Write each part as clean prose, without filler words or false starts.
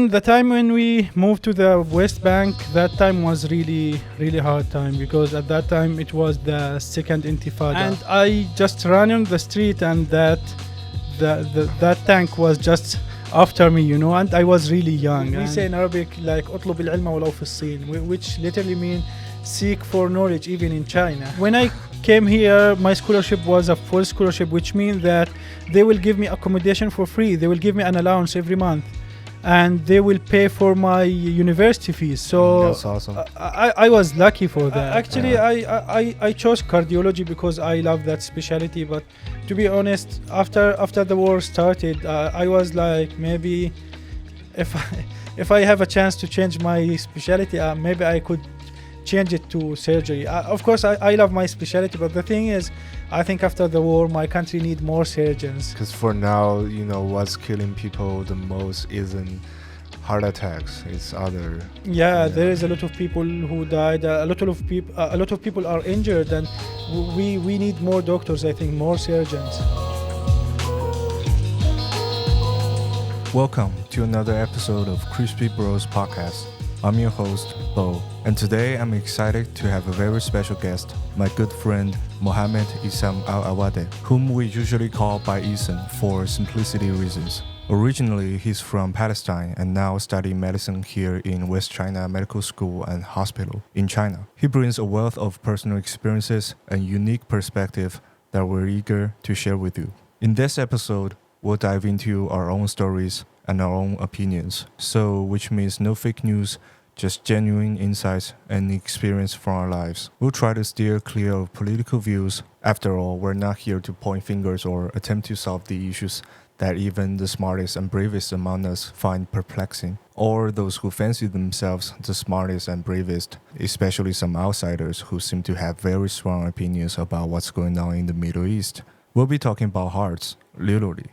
The time when we moved to the West Bank, that time was really, really hard time because at that time it was the second Intifada. And I just ran on the street and that tank was just after me, and I was really young. We say in Arabic like اطلب العلم ولو في الصين, which literally means seek for knowledge even in China. When I came here, my scholarship was a full scholarship, which means that they will give me accommodation for free. They will give me an allowance every month. And they will pay for my university fees. So that's awesome. I was lucky for that. Actually, I chose cardiology because I love that specialty. But to be honest, after the war started, I was like, maybe if I have a chance to change my specialty, maybe I could change it to surgery. Of course, I love my specialty, but the thing is, I think after the war, my country need more surgeons. Because for now, what's killing people the most isn't heart attacks; it's other. Yeah, there is a lot of people who died. A lot of people are injured, and we need more doctors. I think more surgeons. Welcome to another episode of Crispy Bros Podcast. I'm your host, Bo, and today I'm excited to have a very special guest, my good friend Mohammed Isam Al-Awade, whom we usually call by Isan for simplicity reasons. Originally, he's from Palestine and now studying medicine here in West China Medical School and Hospital in China. He brings a wealth of personal experiences and unique perspective that we're eager to share with you. In this episode, we'll dive into our own stories and our own opinions. So, which means no fake news, just genuine insights and experience from our lives. We'll try to steer clear of political views. After all, we're not here to point fingers or attempt to solve the issues that even the smartest and bravest among us find perplexing, or those who fancy themselves the smartest and bravest, especially some outsiders who seem to have very strong opinions about what's going on in the Middle East. We'll be talking about hearts, literally,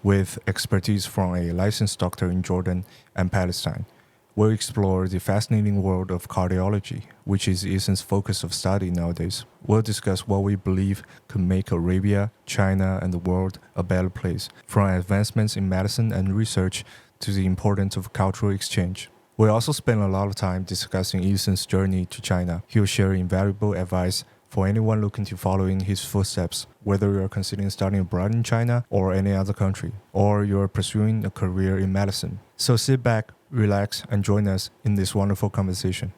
with expertise from a licensed doctor in Jordan and Palestine. We'll explore the fascinating world of cardiology, which is Isan's focus of study nowadays. We'll discuss what we believe could make Arabia, China, and the world a better place, from advancements in medicine and research to the importance of cultural exchange. We'll also spend a lot of time discussing Isan's journey to China. He'll share invaluable advice for anyone looking to follow in his footsteps, whether you're considering studying abroad in China or any other country, or you're pursuing a career in medicine. So sit back, relax, and join us in this wonderful conversation.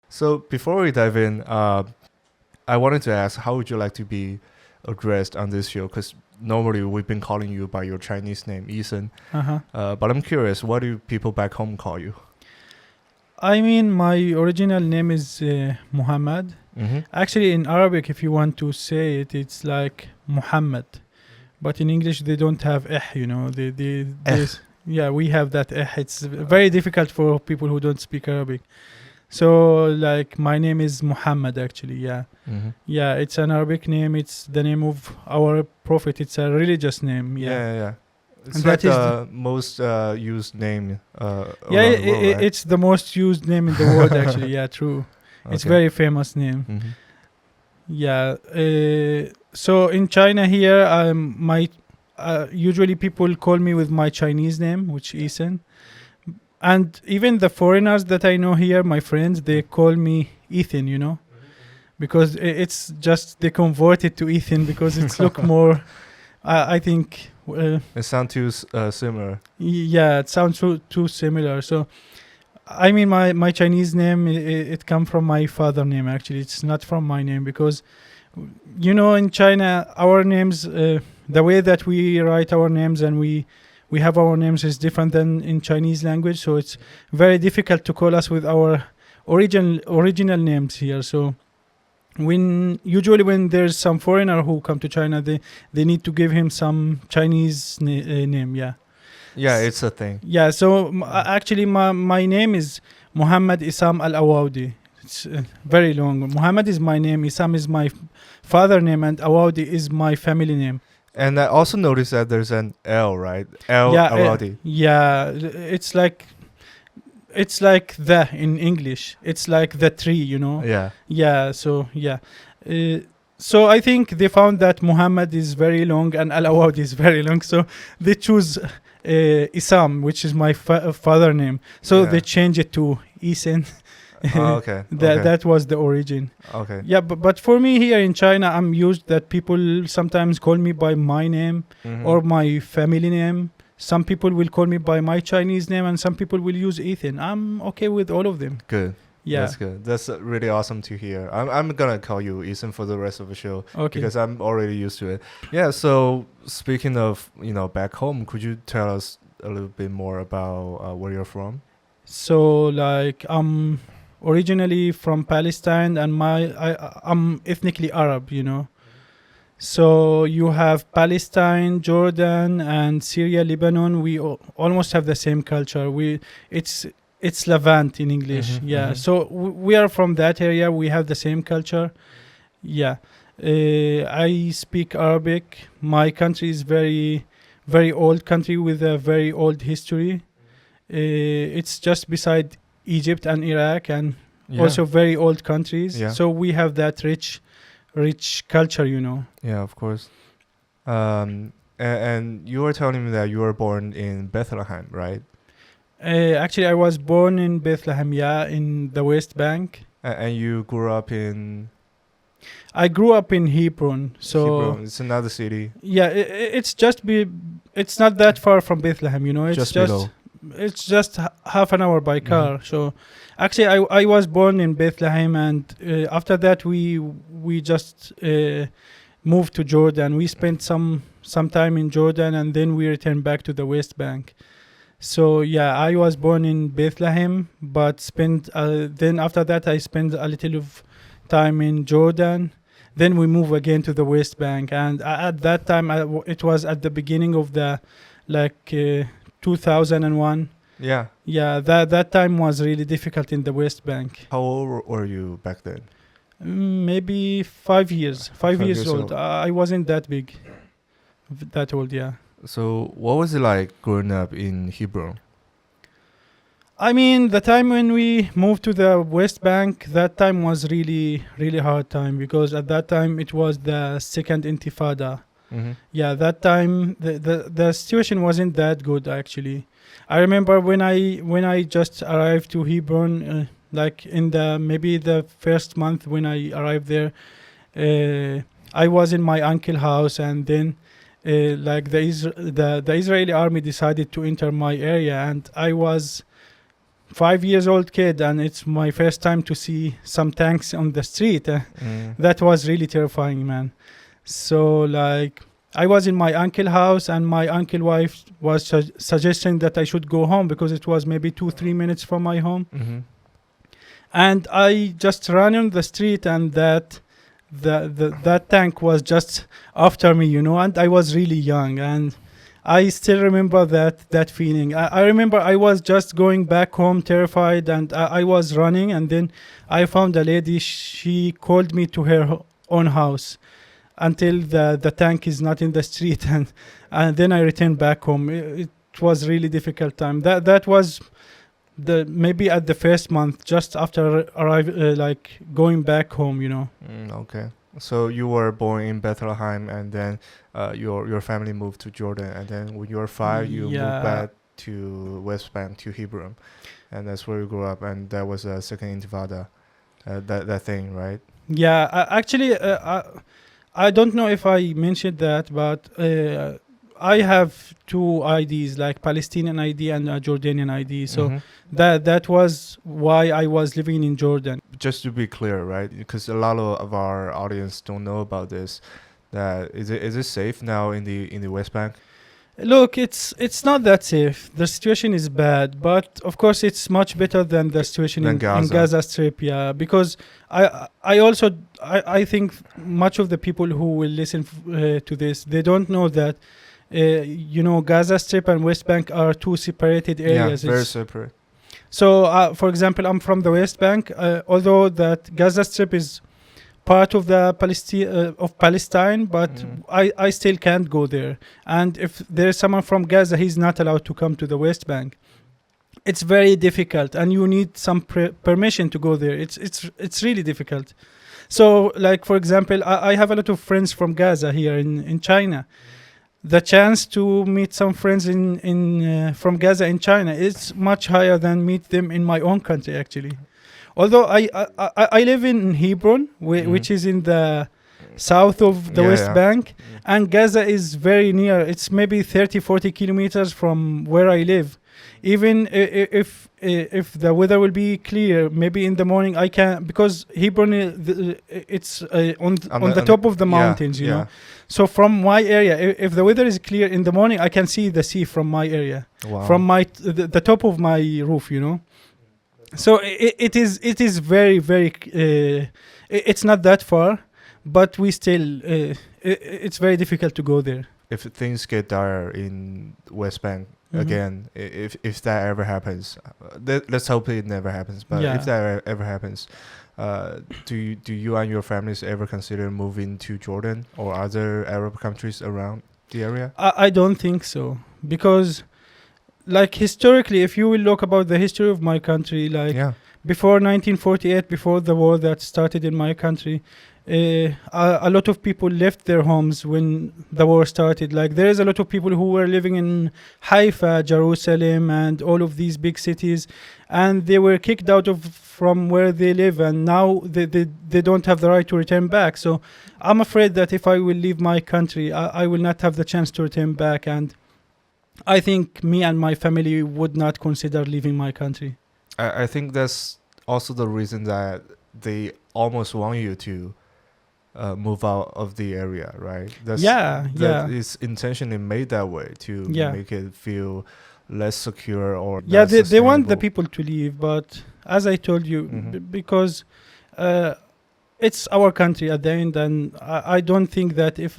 So before we dive in, I wanted to ask, how would you like to be addressed on this show? Because normally we've been calling you by your Chinese name, Isan. But I'm curious, what do people back home call you? I mean, my original name is Muhammad. Mm-hmm. Actually, in Arabic, if you want to say it, it's like Muhammad. But in English, they don't have Yeah, we have that It's very difficult for people who don't speak Arabic. So, like, my name is Muhammad, actually, yeah. Mm-hmm. Yeah, it's an Arabic name. It's the name of our prophet. It's a religious name, Yeah. It's And like that is the most used name around the world, right? It's the most used name in the world, actually. Yeah, true. Okay. It's very famous name. Mm-hmm. Yeah. So in China here, usually people call me with my Chinese name, which is Isan. And even the foreigners that I know here, my friends, they call me Ethan, because it's just they convert it to Ethan because it's look more, I think. It sounds too similar. Yeah, it sounds too similar. So, I mean, my Chinese name, it come from my father name, actually. It's not from my name because, in China, our names, the way that we write our names and we have our names is different than in Chinese language. So it's very difficult to call us with our original names here. So usually when there's some foreigner who come to China, they need to give him some Chinese name. Yeah, it's a thing. Yeah, so actually my name is Mohammed Isam Al-Awadi. It's very long. Muhammad is my name, Isam is my father name, and Awadi is my family name. And I also noticed that there's an L, right? Awadi. Yeah, it's like the in English. It's like the tree, Yeah. Yeah, so yeah. So I think they found that Muhammad is very long and Al-Awad is very long. So they choose Isam, which is my father name. So they changed it to Isen. Okay. That was the origin. Okay. Yeah, but for me here in China, I'm used that people sometimes call me by my name or my family name. Some people will call me by my Chinese name, and some people will use Ethan. I'm okay with all of them. Good. Yeah. That's good. That's really awesome to hear. I'm gonna call you Ethan for the rest of the show because I'm already used to it. Yeah. So speaking of back home, could you tell us a little bit more about where you're from? So like I'm originally from Palestine, and I'm ethnically Arab. So you have Palestine, Jordan, and Syria, Lebanon. We almost have the same culture. It's Levant in English. So we are from that area. We have the same culture. Yeah. I speak Arabic. My country is very, very old country with a very old history. It's just beside Egypt and Iraq, and also very old countries. Yeah. So we have that rich culture, Yeah, of course. And you were telling me that you were born in Bethlehem, right? Actually, I was born in Bethlehem, in the West Bank. And you grew up in? I grew up in Hebron. So Hebron, it's another city. Yeah, it's not that far from Bethlehem, It's just below. It's just half an hour by car. So actually, I was born in Bethlehem, and after that we just moved to Jordan. We spent some time in Jordan, and then we returned back to the West Bank. So yeah, I was born in Bethlehem, but then after that I spent a little of time in Jordan. Then we move again to the West Bank, and at that time it was at the beginning of the 2001. Yeah. Yeah, that time was really difficult in the West Bank. How old were you back then? Maybe 5 years. 5 years old. I wasn't that big, that old, yeah. So what was it like growing up in Hebron? I mean, the time when we moved to the West Bank, that time was really, really hard time, because at that time it was the second Intifada. Yeah, that time the situation wasn't that good actually. I remember when I just arrived to Hebron, in maybe the first month when I arrived there, I was in my uncle's house, and then the Israeli army decided to enter my area, and I was 5 years old kid, and it's my first time to see some tanks on the street. That was really terrifying, man. So I was in my uncle's house, and my uncle's wife was suggesting that I should go home because it was maybe 2-3 minutes from my home. And I just ran on the street, and that tank was just after me, and I was really young, and I still remember that feeling. I remember I was just going back home terrified, and I was running, and then I found a lady. She called me to her own house until the tank is not in the street, and then I returned back home. It was really difficult time. That was maybe at the first month, just after going back home, Okay. So you were born in Bethlehem, and then your family moved to Jordan, and then when you were 5, you moved back to West Bank, to Hebron, and that's where you grew up, and that was a second Intifada, that thing, right? Yeah, actually, I don't know if I mentioned that, but I have 2 IDs, like Palestinian ID and a Jordanian ID. So that was why I was living in Jordan. Just to be clear, right? Because a lot of our audience don't know about this. Is it safe now in the West Bank? Look, it's not that safe. The situation is bad, but of course it's much better than the situation in Gaza Strip. Yeah, because I think much of the people who will listen to this, they don't know that Gaza Strip and West Bank are 2 separated areas. Yeah, very separate. So, for example, I'm from the West Bank. Although that Gaza Strip is part of the Palestine, but I still can't go there. And if there's someone from Gaza, he's not allowed to come to the West Bank. It's very difficult, and you need some permission to go there. It's really difficult. So, for example, I have a lot of friends from Gaza here in China. the chance to meet some friends in from Gaza in China is much higher than meet them in my own country actually. Although I live in Hebron, which is in the south of the West Bank, and Gaza is very near. It's maybe 30-40 kilometers from where I live. Even if the weather will be clear, maybe in the morning I can, because Hebron it's on the top of the mountains, you know. So from my area, if the weather is clear in the morning, I can see the sea from my area, from the top of my roof, you know. So it is very it's not that far, but we still it's very difficult to go there. If things get dire in West Bank again, if that ever happens, let's hope it never happens. But if that ever happens, do you and your families ever consider moving to Jordan or other Arab countries around the area? I don't think so, because like historically, if you will look about the history of my country, like before 1948, before the war that started in my country, a lot of people left their homes when the war started. Like there is a lot of people who were living in Haifa, Jerusalem, and all of these big cities, and they were kicked out from where they live, and now they don't have the right to return back. So I'm afraid that if I will leave my country, I will not have the chance to return back, and I think me and my family would not consider leaving my country. I think that's also the reason that they almost want you to move out of the area, right? That is intentionally made that way to make it feel less secure or they want the people to leave, but as I told you, because it's our country at the end, and I don't think that if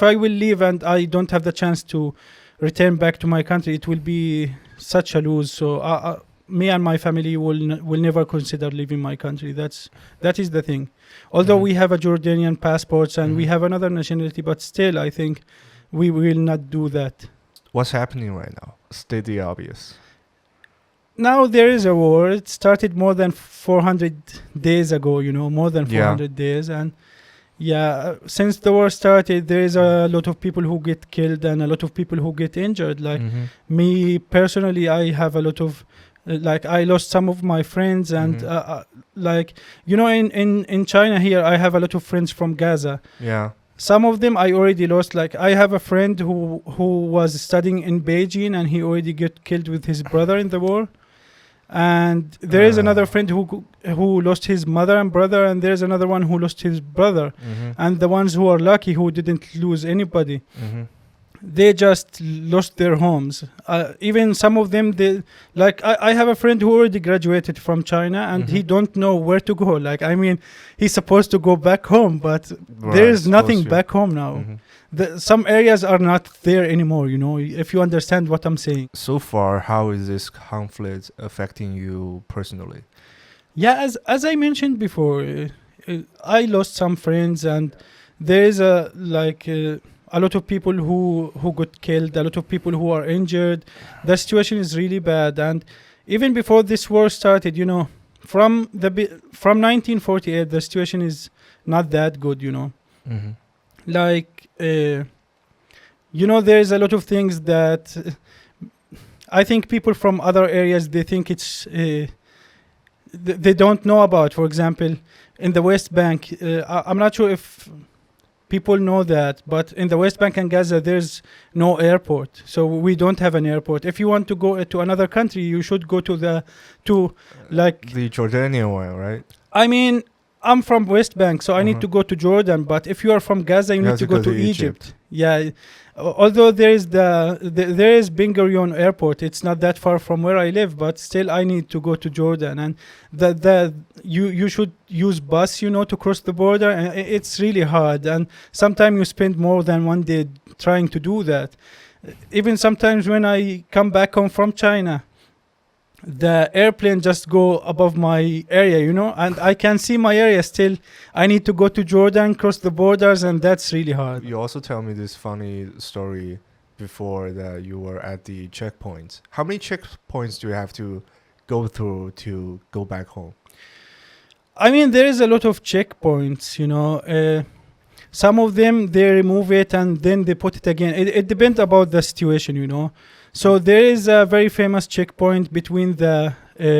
I will leave and I don't have the chance to return back to my country, it will be such a lose. So me and my family will never consider leaving my country. That is the thing. Although we have a Jordanian passports and we have another nationality, but still I think we will not do that. What's happening right now? State the obvious. Now there is a war. It started more than 400 days ago, you know, more than 400 days. And since the war started, there is a lot of people who get killed and a lot of people who get injured. Like me personally, I have a lot of, I lost some of my friends, and in China here, I have a lot of friends from Gaza. Yeah. Some of them I already lost. Like I have a friend who was studying in Beijing, and he already got killed with his brother in the war. And there is another friend who lost his mother and brother, and there's another one who lost his brother. And the ones who are lucky, who didn't lose anybody, they just lost their homes. Even some of them, I have a friend who already graduated from China, and he don't know where to go. Like, I mean, he's supposed to go back home, but there is nothing back home now. Some areas are not there anymore, you know, if you understand what I'm saying. So far, how is this conflict affecting you personally? Yeah, as I mentioned before, I lost some friends, and there is a lot of people who got killed, a lot of people who are injured. The situation is really bad. And even before this war started, you know, from 1948, the situation is not that good, you know. There is a lot of things that I think people from other areas, they think it's they don't know about. For example, in the West Bank, I'm not sure if people know that, but in the West Bank and Gaza, there's no airport. So we don't have an airport. If you want to go to another country, you should go to the Jordanian one, right? I mean, I'm from West Bank, so I need to go to Jordan. But if you are from Gaza, you need to go to Egypt. Yeah, although there is Ben Gurion Airport, it's not that far from where I live, but still I need to go to Jordan, and you should use bus, you know, to cross the border, and it's really hard, and sometimes you spend more than one day trying to do that. Even sometimes when I come back home from China, the airplane just go above my area, you know, and I can see my area still. I need to go to Jordan, cross the borders, and that's really hard. You also tell me this funny story before that you were at the checkpoints. How many checkpoints do you have to go through to go back home? I mean, there is a lot of checkpoints, you know. some of them, they remove it and then they put it again. It depends about the situation. So there is a very famous checkpoint between the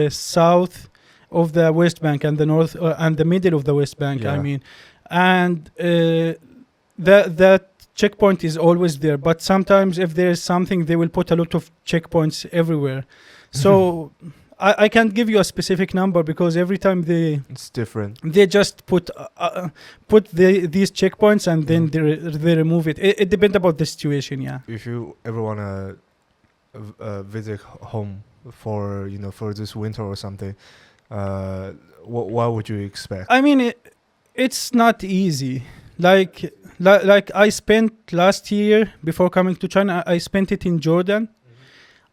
south of the West Bank and the north and the middle of the West Bank, Yeah. I mean. And that checkpoint is always there. But sometimes if there is something, they will put a lot of checkpoints everywhere. So I can't give you a specific number because every time It's different. they just put these checkpoints and then they remove it. It depends about the situation, yeah. If you ever want to visit home for this winter or something, what would you expect? I mean, it's not easy. Like I spent last year before coming to China, I spent it in Jordan.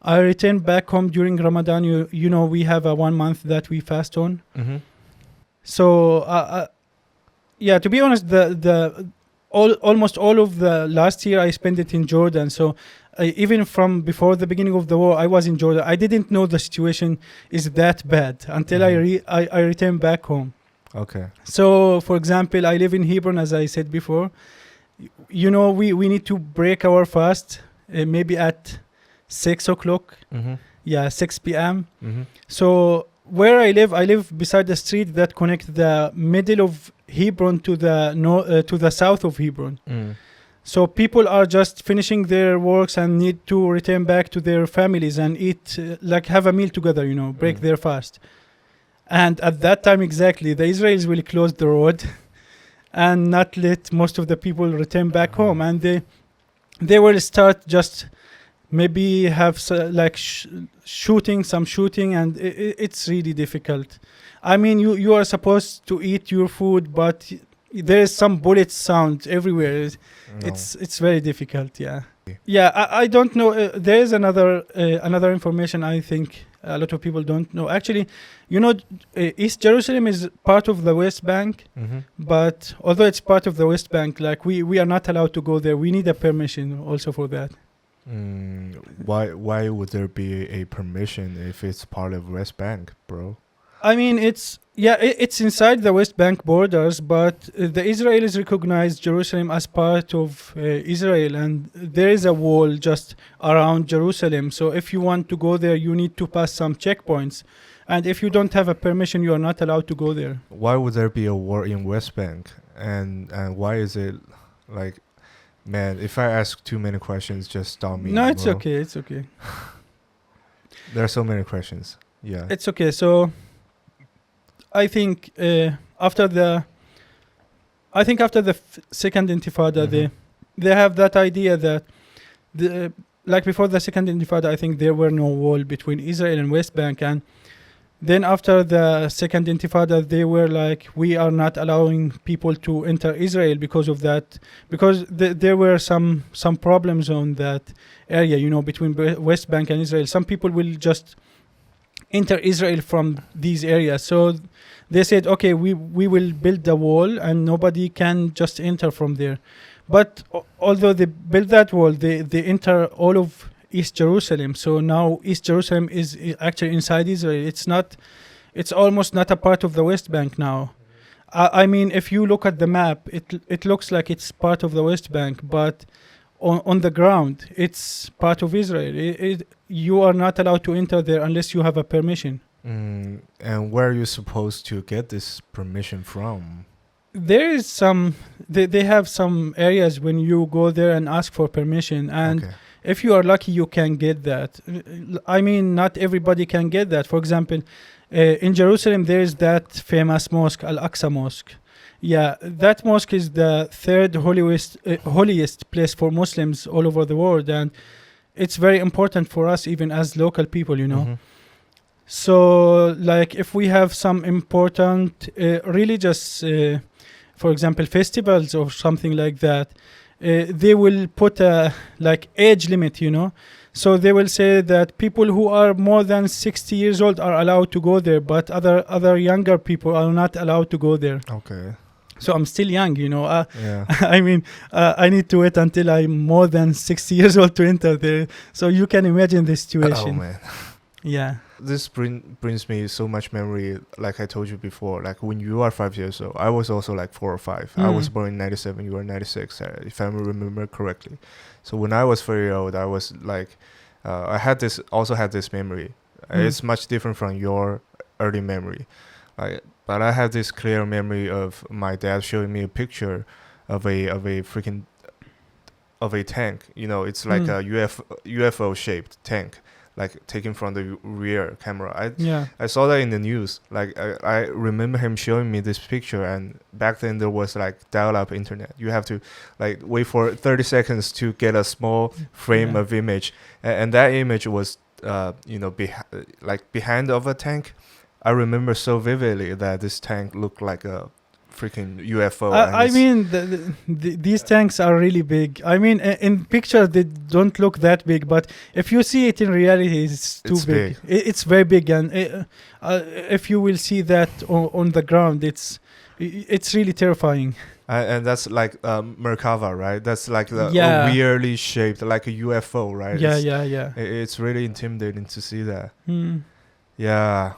I returned back home during Ramadan. You know, we have a 1 month that we fast on. Mm-hmm. So, yeah, to be honest, almost all of the last year I spent it in Jordan. So even from before the beginning of the war, I was in Jordan. I didn't know the situation is that bad until I returned back home. Okay. So, for example, I live in Hebron, as I said before. We need to break our fast maybe at 6 o'clock. Mm-hmm. Yeah, 6 p.m. Mm-hmm. So where I live beside the street that connects the middle of Hebron to the south of Hebron. Mm. So people are just finishing their works and need to return back to their families and eat, have a meal together, break their fast. And at that time exactly, the Israelis will close the road and not let most of the people return back home. And they will start just maybe have shooting, and it's really difficult. I mean, you are supposed to eat your food, but there is some bullet sound everywhere. No. It's very difficult, yeah. Yeah, I don't know. There is another information I think a lot of people don't know. Actually, East Jerusalem is part of the West Bank, Mm-hmm. but although it's part of the West Bank, we are not allowed to go there. We need a permission also for that. Why would there be a permission if it's part of West Bank, bro? I mean, it's inside the West Bank borders, but the Israelis recognize Jerusalem as part of Israel, and there is a wall just around Jerusalem. So if you want to go there, you need to pass some checkpoints, and if you don't have a permission, you are not allowed to go there. Why would there be a war in West Bank, and why is it like? Man, if I ask too many questions, just stop me. No, it's bro. okay. It's okay. There are so many questions. Yeah. It's okay. So I think after the second Intifada, they have that idea that before the second Intifada, I think there were no wall between Israel and West Bank, and then after the second Intifada, they were like, we are not allowing people to enter Israel because of that, because there were some problems on that area, between West Bank and Israel. Some people will just enter Israel from these areas. So they said, okay, we will build the wall and nobody can just enter from there. But although they built that wall, they enter all of East Jerusalem. So now East Jerusalem is actually inside Israel. It's almost not a part of the West Bank now. I mean, if you look at the map, it looks like it's part of the West Bank, but on the ground, it's part of Israel. You are not allowed to enter there unless you have a permission. And where are you supposed to get this permission from? There is they have some areas when you go there and ask for permission, and if you are lucky, you can get that. I mean, not everybody can get that. For example, in Jerusalem, there is that famous mosque, Al-Aqsa Mosque. Yeah, that mosque is the third holiest place for Muslims all over the world, and it's very important for us, even as local people, Mm-hmm. So, if we have some important religious, for example, festivals or something like that, they will put a age limit, So they will say that people who are more than 60 years old are allowed to go there, but other younger people are not allowed to go there. Okay. So I'm still young, Yeah. I mean, I need to wait until I'm more than 60 years old to enter there. So you can imagine the situation. Oh man. Yeah. this brings me so much memory. Like I told you before, like when you are 5 years old, I was also like 4 or 5. I was born in 97. You were 96, if I remember correctly. So when I was 4 years old, I was like, I had this memory. It's much different from your early memory. But I have this clear memory of my dad showing me a picture of a tank. You know, it's like a UFO shaped tank, like taken from the rear camera. I saw that in the news. Like I remember him showing me this picture, and back then there was like dial-up internet. You have to like wait for 30 seconds to get a small frame of image, and that image was behind of a tank. I remember so vividly that this tank looked like a freaking UFO. I mean, these tanks are really big. I mean, in picture they don't look that big, but if you see it in reality, it's too big. It's very big, and if you will see that on the ground, it's really terrifying. And that's like Merkava, right? That's like a weirdly shaped, like a UFO, right? Yeah. It's really intimidating to see that. Yeah.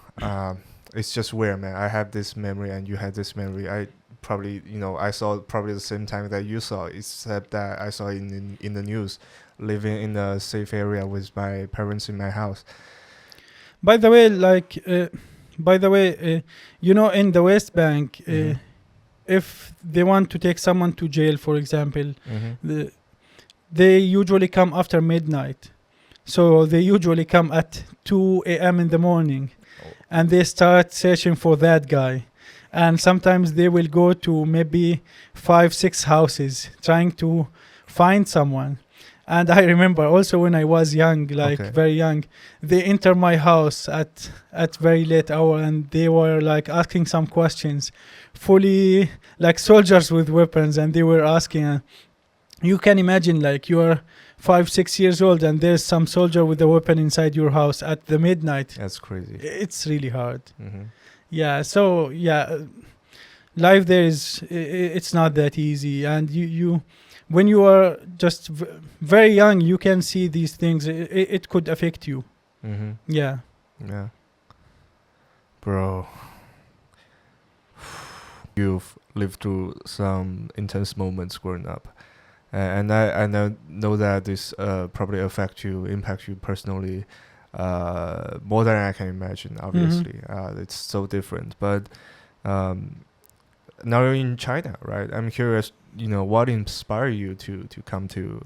It's just weird, man. I have this memory and you had this memory. I probably, I saw probably the same time that you saw, except that I saw it in the news, living in a safe area with my parents in my house. By the way, in the West Bank, if they want to take someone to jail, for example, they usually come after midnight. So they usually come at 2 a.m. in the morning. And they start searching for that guy. And sometimes they will go to maybe 5-6 houses trying to find someone. And I remember also when I was young, very young, they enter my house at very late hour, and they were like asking some questions, fully like soldiers with weapons, and they were asking, you can imagine like you are 5-6 years old and there's some soldier with a weapon inside your house at the midnight. That's crazy. It's really hard. So life there it's not that easy, and you when you are just very young, you can see these things. It could affect you. Yeah Bro, you've lived through some intense moments growing up. And I know that this probably impact you personally more than I can imagine, obviously. It's so different. But now you're in China, right? I'm curious, what inspired you to come to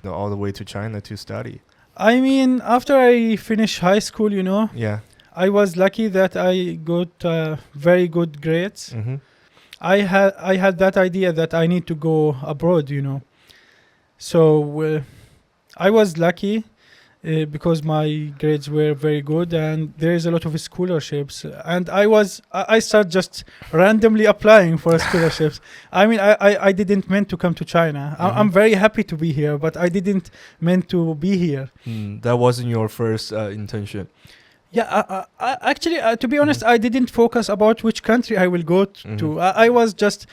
all the way to China to study? I mean, after I finished high school, I was lucky that I got very good grades. I had that idea that I need to go abroad, So I was lucky because my grades were very good, and there is a lot of scholarships. And I started just randomly applying for scholarships. I mean, I didn't meant to come to China. I'm very happy to be here, but I didn't meant to be here. That wasn't your first intention. Yeah, actually, to be honest, I didn't focus about which country I will go to. I was just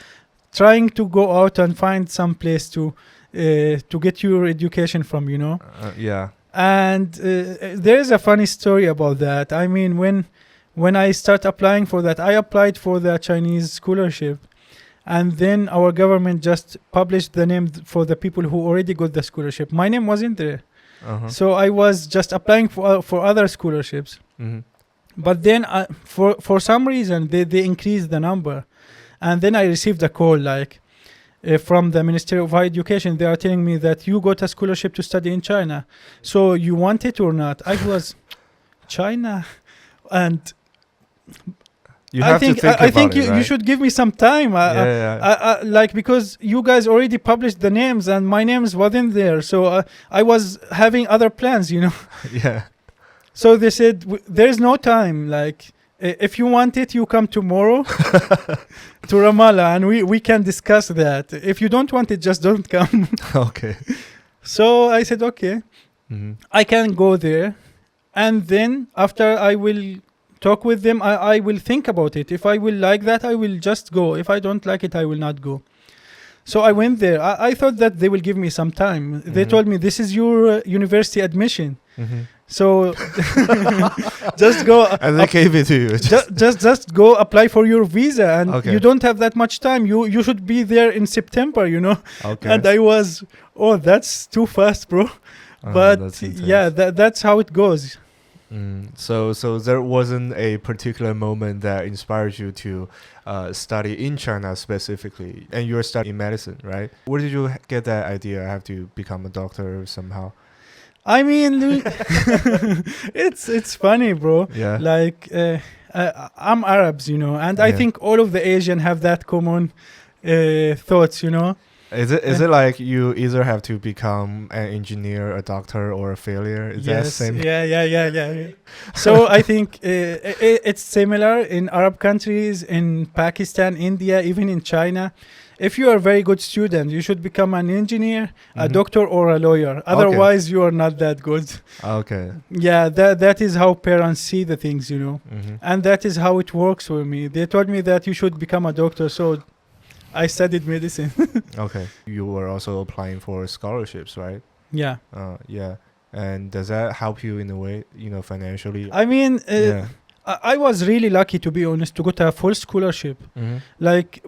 trying to go out and find some place to get your education from, And there is a funny story about that. I mean, when I start applying for that, I applied for the Chinese scholarship, and then our government just published the name for the people who already got the scholarship. My name wasn't there. So I was just applying for other scholarships. But then for some reason they increased the number, and then I received a call from the Ministry of Higher Education. They are telling me that you got a scholarship to study in China, so you want it or not? I was China, and I think you should give me some time. Because you guys already published the names and my names wasn't there, so I was having other plans, Yeah. So they said there is no time. If you want it, you come tomorrow to Ramallah, and we can discuss that. If you don't want it, just don't come. Okay. So I said okay, I can go there, and then after I will talk with them, I will think about it. If I will like that, I will just go. If I don't like it, I will not go. So I went there. I thought that they will give me some time. They told me, this is your university admission. So just go. And they gave it to you. Just go apply for your visa, and Okay. you don't have that much time. You should be there in September, you know. Okay. And I was, that's too fast, bro. But that's intense. yeah, that's how it goes. So there wasn't a particular moment that inspired you to study in China specifically, and you're studying medicine, right? Where did you get that idea? I have to become a doctor somehow. I mean, it's funny, bro. Yeah. Like I'm Arabs, you know, and I Yeah. think all of the Asian have that common thoughts, you know. Is it like you either have to become an engineer, a doctor, or a failure? Is that same? Yeah. So I think it's similar in Arab countries, in Pakistan, India, even in China. If you are a very good student, you should become an engineer, a doctor, or a lawyer. Otherwise, you are not that good. Okay. Yeah, that is how parents see the things, you know. And that is how it works for me. They told me that you should become a doctor, so I studied medicine. Okay. You were also applying for scholarships, right? Yeah. Yeah. And does that help you in a way, you know, financially? I mean, Yeah. I was really lucky, to be honest, to get a full scholarship. Like,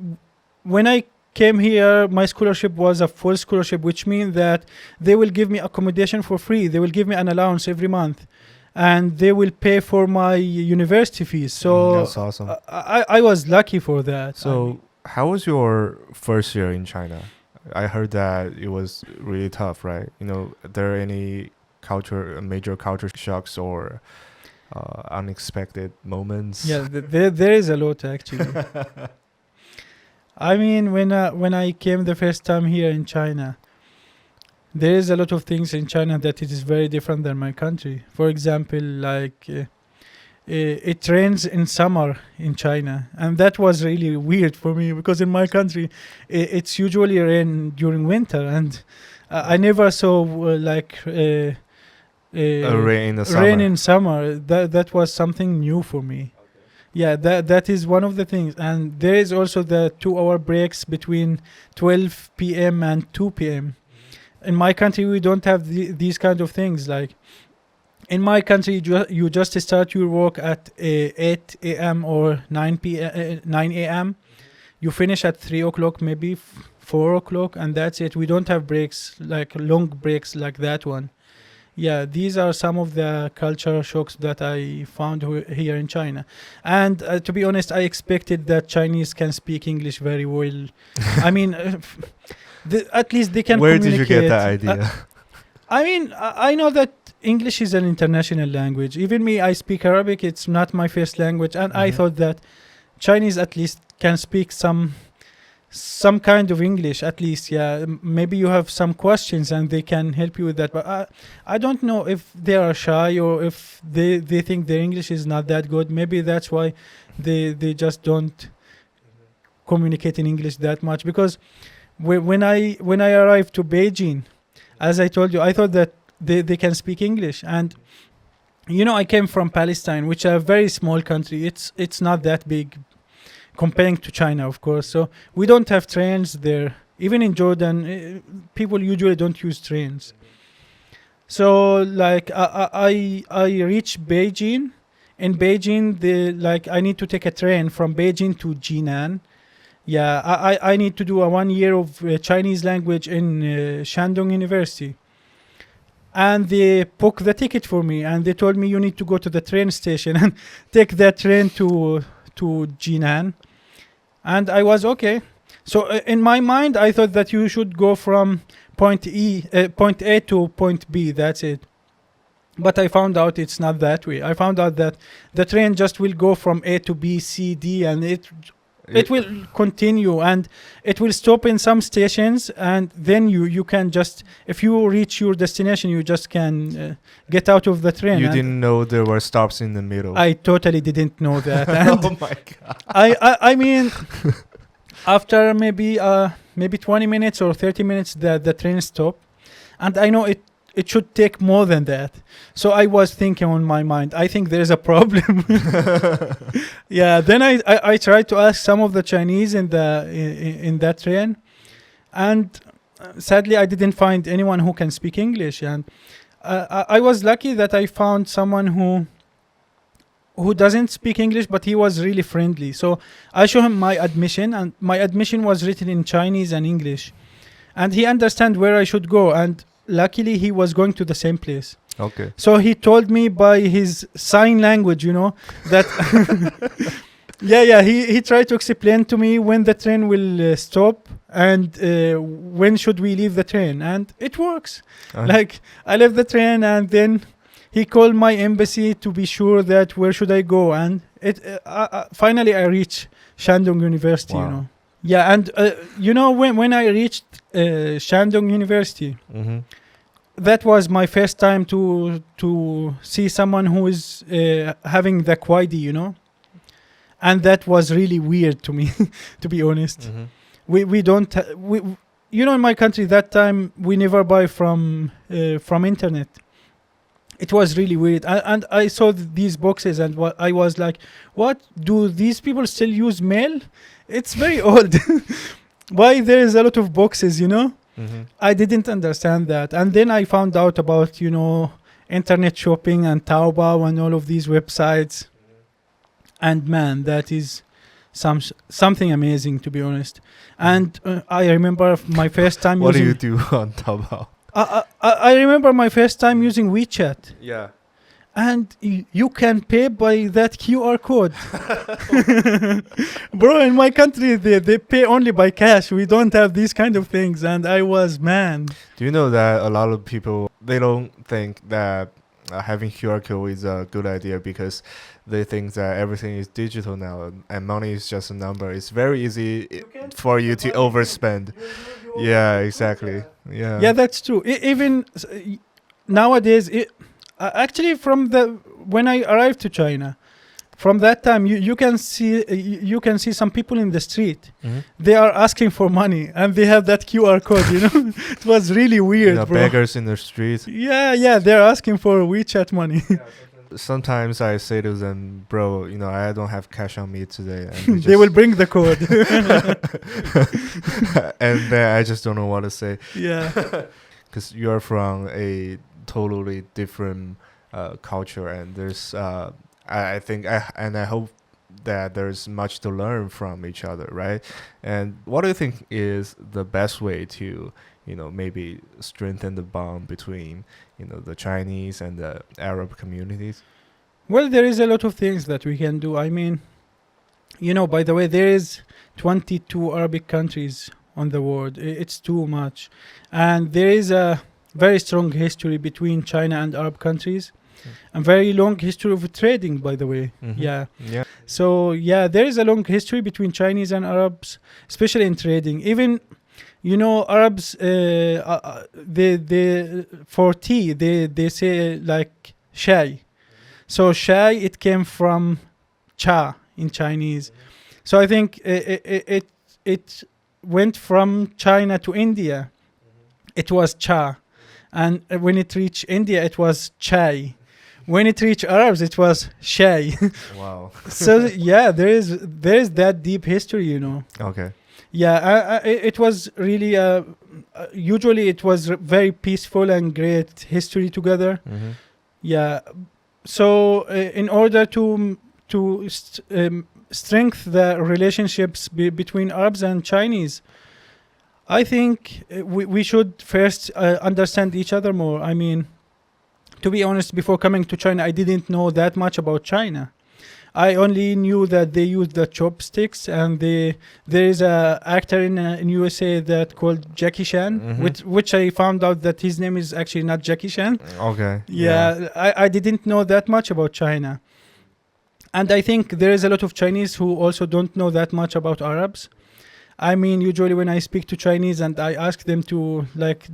when I came here, my scholarship was a full scholarship, which means that they will give me accommodation for free. They will give me an allowance every month, and they will pay for my university fees. So that's awesome. I was lucky for that. So how was your first year in China? I heard that it was really tough, right? You know, are there any major culture shocks or unexpected moments? Yeah, there is a lot, actually. I mean, when I came the first time here in China, there is a lot of things in China that it is very different than my country. For example, like it rains in summer in China, and that was really weird for me because in my country it's usually rain during winter, and I never saw rain in the summer. Rain in summer. That was something new for me. Yeah, that is one of the things. And there is also the 2-hour breaks between 12 p.m. and 2 p.m. In my country, we don't have these kind of things. Like, in my country, you just start your work at 8 a.m. or 9 a.m. You finish at 3 o'clock, maybe 4 o'clock, and that's it. We don't have breaks, like long breaks like that one. Yeah, these are some of the culture shocks that I found here in China. And to be honest, I expected that Chinese can speak English very well. I mean, at least they can Where communicate. did you get that idea? I mean, I know that English is an international language. Even me, I speak Arabic. It's not my first language. And I thought that Chinese at least can speak some kind of English, at least. Yeah, maybe you have some questions and they can help you with that, but I don't know if they are shy or if they think their English is not that good. Maybe that's why they just don't communicate in English that much. Because when I arrived to Beijing, as I told you, I thought that they can speak English. And you know, I came from Palestine, which is a very small country. It's not that big comparing to China, of course. So we don't have trains there. Even in Jordan, people usually don't use trains. So like I reached Beijing. In Beijing, I need to take a train from Beijing to Jinan. Yeah, I need to do a 1 year of Chinese language in Shandong University. And they booked the ticket for me, and they told me you need to go to the train station and take that train to Jinan. And I was okay. So in my mind, I thought that you should go from point A to point B. That's it. But I found out it's not that way. I found out that the train just will go from A to B, C, D, and it will continue, and it will stop in some stations, and then you can just, if you reach your destination, you just can get out of the train. You didn't know there were stops in the middle. I totally didn't know that. And oh my god! I mean, after maybe 20 minutes or 30 minutes, the train stopped, and I know it should take more than that. So I was thinking on my mind, I think there is a problem. Yeah. Then I tried to ask some of the Chinese in that train, And sadly, I didn't find anyone who can speak English. And I was lucky that I found someone who doesn't speak English, but he was really friendly. So I showed him my admission, and my admission was written in Chinese and English. And he understand where I should go. And luckily, he was going to the same place. Okay. So he told me by his sign language, that... He tried to explain to me when the train will stop and when should we leave the train. And it works. Like, I left the train, and then he called my embassy to be sure that where should I go. And finally I reached Shandong University, Wow. Yeah, and when I reached Shandong University, that was my first time to see someone who is having the Kwaidi, and that was really weird to me, to be honest. We don't in my country that time we never buy from internet. It was really weird, and I saw these boxes, and I was like, what, do these people still use mail? It's very old. Why there is a lot of boxes, I didn't understand that. And then I found out about internet shopping and Taobao and all of these websites. And man, that is something amazing, to be honest. And I remember my first time What do using... you do on Taobao? I remember my first time using WeChat. Yeah. And you can pay by that QR code. Bro, in my country, they pay only by cash. We don't have these kind of things. And I was, man. Do you know that a lot of people, they don't think that having QR code is a good idea because they think that everything is digital now and money is just a number. It's very easy for you to overspend. Yeah, exactly. Yeah, that's true. Even nowadays, actually when I arrived to China, from that time you can see some people in the street. They are asking for money and they have that QR code. It was really weird, bro. Beggars in the streets. Yeah, they're asking for WeChat money. Sometimes I say to them, bro, I don't have cash on me today. And they will bring the code. And then I just don't know what to say. Yeah. Because you're from a totally different culture, and there's, I think, and I hope that there's much to learn from each other, right? And what do you think is the best way to, maybe strengthen the bond between, the Chinese and the Arab communities? Well, there is a lot of things that we can do. I mean, by the way, there is 22 Arabic countries on the world. It's too much. And there is a very strong history between China and Arab countries. A very long history of trading, by the way. Yeah. So, there is a long history between Chinese and Arabs, especially in trading. Even, Arabs, they for tea, they say like shai. So shai, it came from cha in Chinese. So I think it went from China to India. It was cha. And when it reached India, it was chai. When it reached Arabs, it was shai. Wow. So there is that deep history, Okay. Yeah, it was really usually it was very peaceful and great history together. Yeah. So in order to strengthen the relationships between Arabs and Chinese, I think we should first understand each other more. I mean, to be honest, before coming to China, I didn't know that much about China. I only knew that they use the chopsticks, and there is a actor in USA that called Jackie Chan, which I found out that his name is actually not Jackie Chan. Okay. Yeah. I didn't know that much about China. And I think there is a lot of Chinese who also don't know that much about Arabs. I mean, usually when I speak to Chinese and I ask them to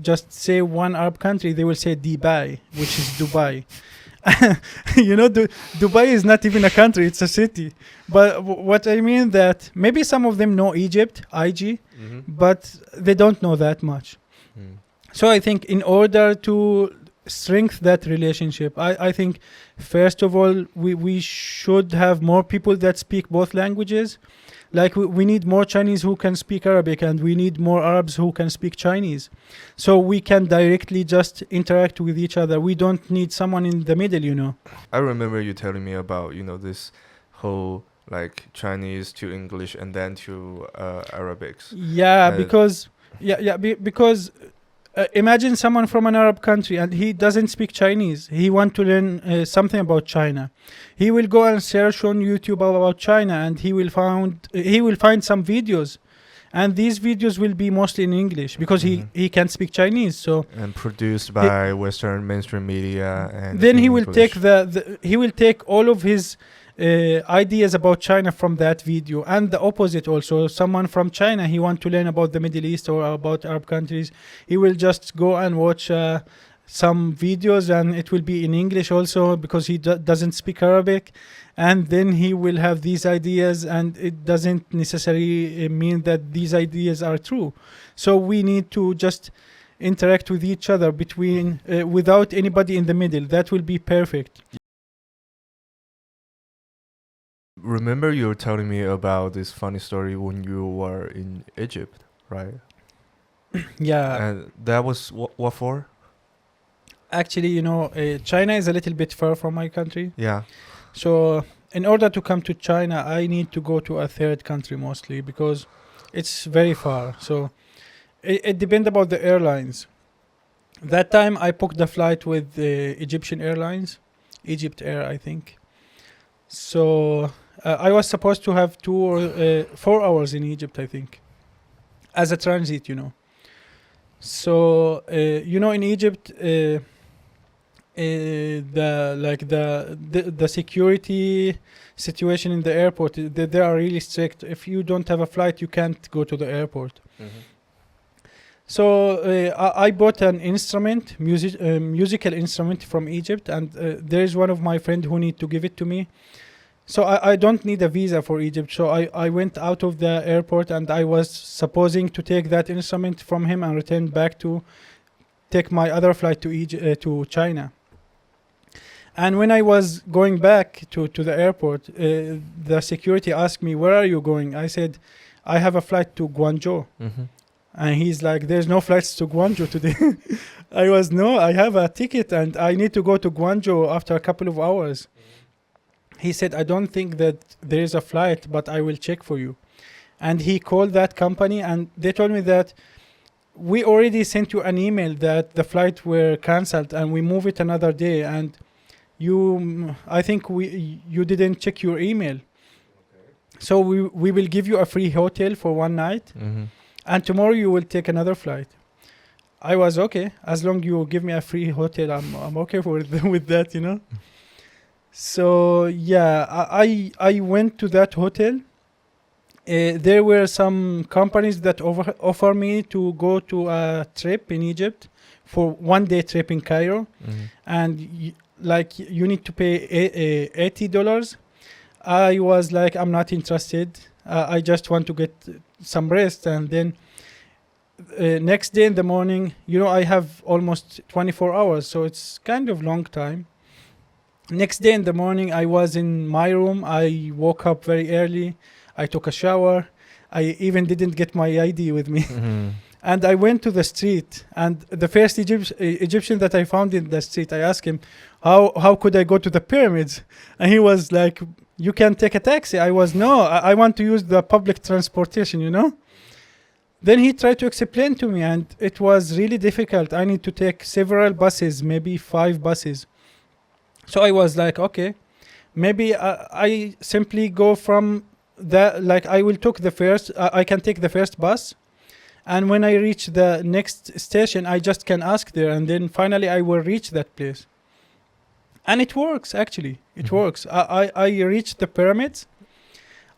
just say one Arab country, they will say Dubai, which is Dubai. Dubai is not even a country, it's a city. But what I mean that maybe some of them know Egypt, IG, but they don't know that much. So I think in order to strengthen that relationship. I think first of all we should have more people that speak both languages. Like we need more Chinese who can speak Arabic, and we need more Arabs who can speak Chinese, so we can directly just interact with each other. We don't need someone in the middle, you know. I remember you telling me about, this whole like Chinese to English and then to Arabics. Yeah, because imagine someone from an Arab country and he doesn't speak Chinese. He want to learn something about China. He will go and search on YouTube about China, and he will find some videos, and these videos will be mostly in English because he can't speak Chinese. So and produced by Western mainstream media, and then he will English. take he will take all of his ideas about China from that video, and the opposite also. Someone from China, he want to learn about the Middle East or about Arab countries, he will just go and watch some videos, and it will be in English also because he doesn't speak Arabic, and then he will have these ideas, and it doesn't necessarily mean that these ideas are true. So we need to just interact with each other between without anybody in the middle. That will be perfect. Remember you were telling me about this funny story when you were in Egypt, right? Yeah. And that was what for? Actually, China is a little bit far from my country. Yeah. So in order to come to China, I need to go to a third country mostly because it's very far. So it depends about the airlines. That time I booked the flight with Egyptian Airlines, Egypt Air, I think. So I was supposed to have 2 or 4 hours in Egypt, I think, as a transit, So in Egypt, the security situation in the airport, they are really strict. If you don't have a flight, you can't go to the airport. Mm-hmm. So I bought an instrument, musical instrument from Egypt, and there is one of my friends who need to give it to me. So I don't need a visa for Egypt. So I went out of the airport, and I was supposing to take that instrument from him and return back to take my other flight to China. And when I was going back to the airport, the security asked me, "Where are you going?" I said, "I have a flight to Guangzhou." Mm-hmm. And he's like, "There's no flights to Guangzhou today." No, I have a ticket and I need to go to Guangzhou after a couple of hours. He said, "I don't think that there is a flight, but I will check for you." And he called that company, and they told me that we already sent you an email that the flight were cancelled and we move it another day, and I think you didn't check your email. Okay. So we will give you a free hotel for one night. Mm-hmm. And tomorrow you will take another flight. I was okay. As long you give me a free hotel, I'm okay with that, So yeah, I went to that hotel. There were some companies that offer me to go to a trip in Egypt for 1 day trip in Cairo. Mm-hmm. And you need to pay $80. I was like, I'm not interested. I just want to get some rest. And then next day in the morning, I have almost 24 hours, so it's kind of long time. Next day in the morning, I was in my room. I woke up very early. I took a shower. I even didn't get my ID with me. Mm-hmm. And I went to the street, and the first Egyptian that I found in the street, I asked him, how could I go to the pyramids? And he was like, "You can take a taxi." I was, "No, I want to use the public transportation, Then he tried to explain to me, and it was really difficult. I need to take several buses, maybe 5 buses. So I was like, okay, maybe I simply go from I will take I can take the first bus. And when I reach the next station, I just can ask there. And then finally I will reach that place. And it works, actually. It mm-hmm. works. I reached the pyramids.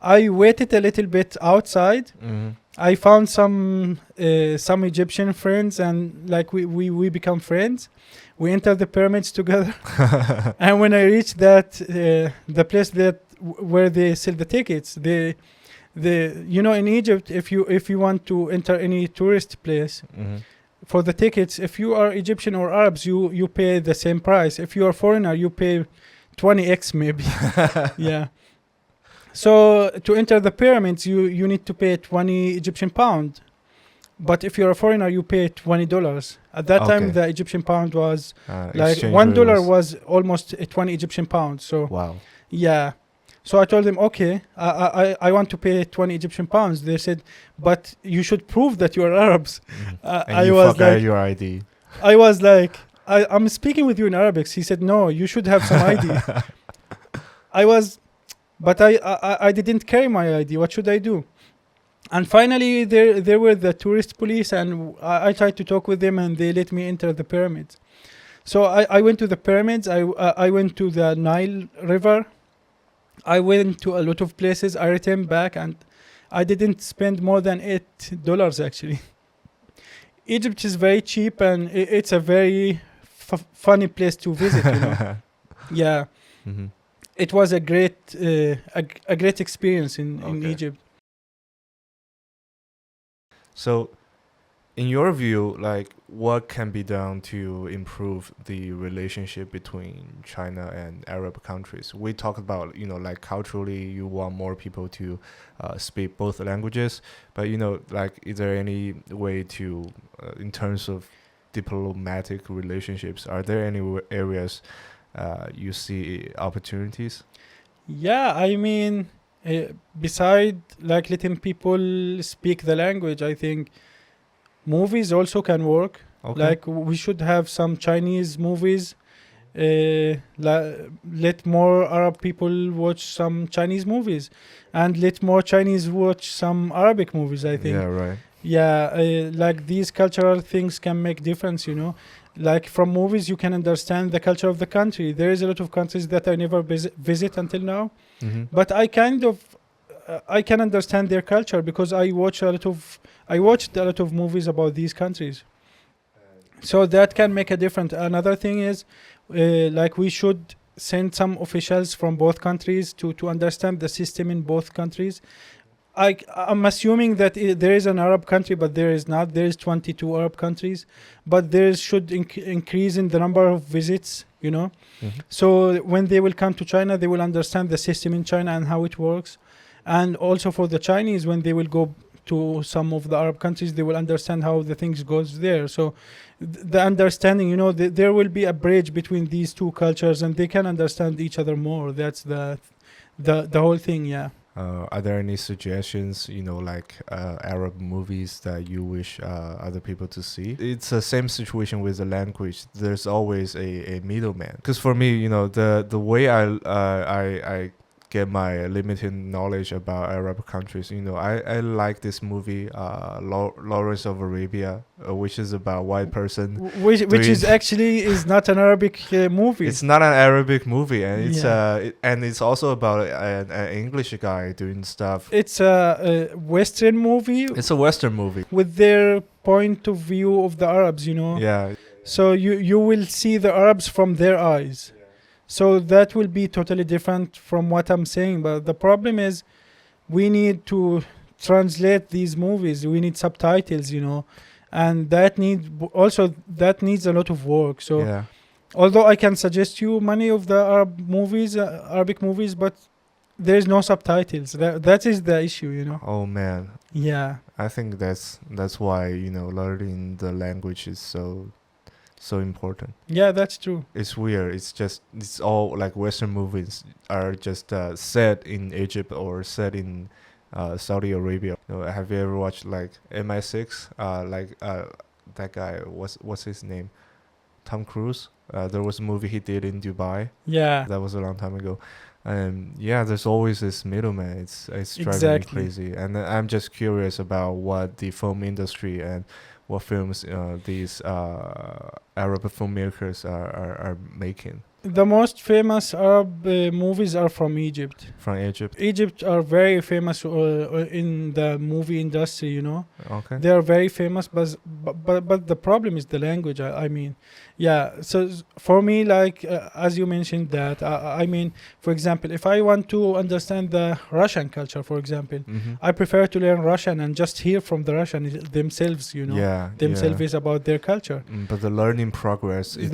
I waited a little bit outside. Mm-hmm. I found some Egyptian friends, and we become friends. We entered the pyramids together. And when I reached the place where they sell the tickets, in Egypt, if you want to enter any tourist place, mm-hmm. for the tickets, if you are Egyptian or Arabs, you pay the same price. If you are foreigner, you pay 20x maybe. Yeah. So to enter the pyramids, you need to pay 20 Egyptian pound. But if you're a foreigner, you pay $20. At that time, the Egyptian pound was like $1 was almost 20 Egyptian pounds. So wow. Yeah. So I told them, okay, I want to pay 20 Egyptian pounds. They said, but you should prove that you are Arabs. And you forgot your ID. I was like, I'm speaking with you in Arabic. He said, no, you should have some ID. But I didn't carry my ID. What should I do? And finally, there were the tourist police, and I tried to talk with them, and they let me enter the pyramids. So I went to the pyramids. I went to the Nile River. I went to a lot of places. I returned back, and I didn't spend more than $8 actually. Egypt is very cheap, and it's a very funny place to visit. You know? Yeah. Mm-hmm. It was a great experience in Egypt. So, in your view, like, what can be done to improve the relationship between China and Arab countries? We talked about, like, culturally, you want more people to speak both languages, but, like, is there any way to, in terms of diplomatic relationships, are there any areas you see opportunities? Yeah, I mean, beside like letting people speak the language, I think movies also can work. Okay. Like we should have some Chinese movies. Let more Arab people watch some Chinese movies, and let more Chinese watch some Arabic movies, I think. Yeah, right. Yeah, like these cultural things can make difference, Like from movies, you can understand the culture of the country. There is a lot of countries that I never visit until now, but I can understand their culture because I watched a lot of movies about these countries. So that can make a difference. Another thing is, like we should send some officials from both countries to understand the system in both countries. I'm assuming that there is an Arab country, but there is not. There is 22 Arab countries, but there should increase in the number of visits, So when they will come to China, they will understand the system in China and how it works. And also for the Chinese, when they will go to some of the Arab countries, they will understand how the things goes there. So the understanding, there will be a bridge between these two cultures, and they can understand each other more. That's the whole thing, yeah. Are there any suggestions, like Arab movies that you wish other people to see? It's the same situation with the language. There's always a middleman. Because for me, the way I get my limited knowledge about Arab countries, I like this movie, Lawrence of Arabia, which is about white person. Which is actually is not an Arabic movie. It's not an Arabic movie, and it's also about an English guy doing stuff. It's a Western movie. It's a Western movie. With their point of view of the Arabs, Yeah. So you will see the Arabs from their eyes. So that will be totally different from what I'm saying. But the problem is we need to translate these movies. We need subtitles, and that needs a lot of work. So although I can suggest you many of the Arabic movies, but there is no subtitles. That is the issue, Oh man. Yeah. I think that's why, learning the language is so important. Yeah, that's true. It's weird. It's all like Western movies are just set in Egypt or set in Saudi Arabia. Have you ever watched like MI6? That guy, what's his name? Tom Cruise. There was a movie he did in Dubai. Yeah. That was a long time ago. There's always this middleman. It's driving me crazy. And I'm just curious about what the film industry and what films these Arab filmmakers are making. The most famous Arab movies are from Egypt. From Egypt. Egypt are very famous in the movie industry, you know. Okay. They are very famous, but the problem is the language. I mean, yeah. So for me, like as you mentioned that, I mean, for example, if I want to understand the Russian culture, for example, I prefer to learn Russian and just hear from the Russian themselves, you know, themselves about their culture. But the learning progress is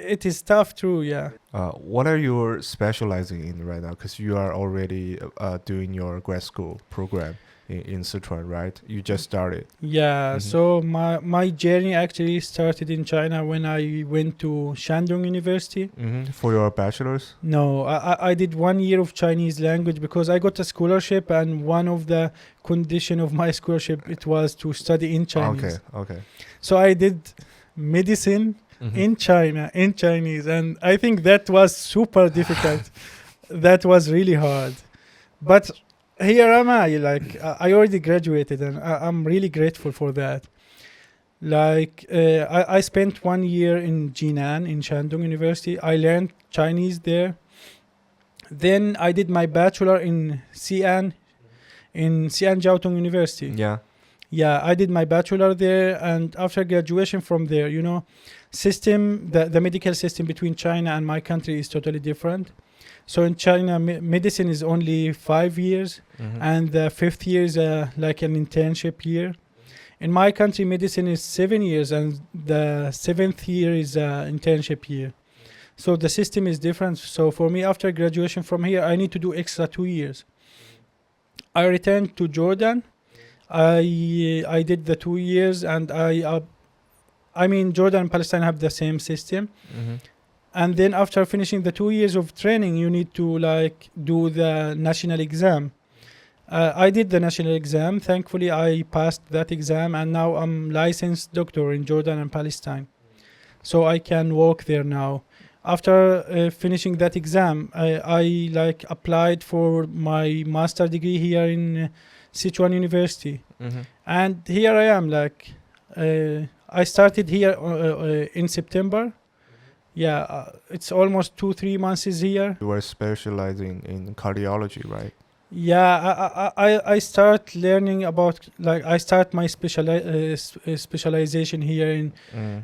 it is tough too, yeah. What are you specializing in right now? Because you are already doing your grad school program in Sichuan, right? You just started. Yeah, so my journey actually started in China when I went to Shandong University. For your bachelor's? No, I did 1 year of Chinese language because I got a scholarship, and one of the condition of my scholarship, it was to study in Chinese. Okay. So I did medicine in China, in Chinese, and I think that was super difficult. That was really hard. But here am I, like, I already graduated, and I'm really grateful for that. Like, I spent 1 year in Jinan, in Shandong University. I learned Chinese there. Then I did my bachelor in Xi'an Jiaotong University. Yeah, I did my bachelor there, and after graduation from there, you know, the medical system between China and my country is totally different. So in China, medicine is only 5 years, and the 5th year is like an internship year. In my country, medicine is 7 years, and the 7th year is an internship year. So the system is different. So for me, after graduation from here, I need to do extra 2 years. I returned to Jordan. I did the 2 years, and I mean, Jordan and Palestine have the same system. And then after finishing the 2 years of training, you need to like do the national exam. I did the national exam. Thankfully, I passed that exam, and now I'm licensed doctor in Jordan and Palestine. So I can work there now. After finishing that exam, I like applied for my master degree here in Sichuan University. And here I am, like, I started here in September. Yeah, it's almost 2-3 months is here. You were specializing in cardiology, right? Yeah, I start learning about, like, I start my specialization here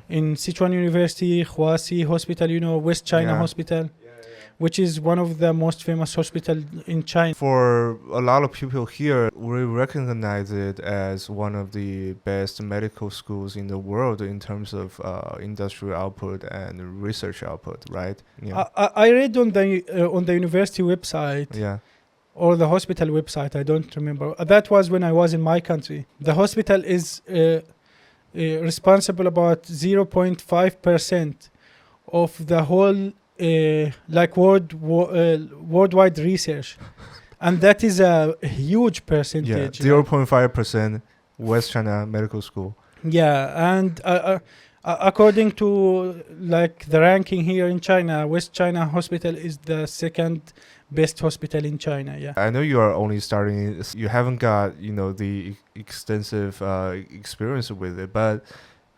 in Sichuan University, Huasi Hospital, you know, West China Hospital, which is one of the most famous hospitals in China. For a lot of people here, we recognize it as one of the best medical schools in the world in terms of industrial output and research output, right? Yeah. I read on the university website. Or the hospital website, I don't remember. That was when I was in my country. The hospital is responsible about 0.5% of the whole like worldwide research. And that is a huge percentage. 0.5% West China Medical School. Yeah, and according to like the ranking here in China, West China Hospital is the second best hospital in China. Yeah, I know you are only starting. You haven't got, you know, the extensive experience with it, but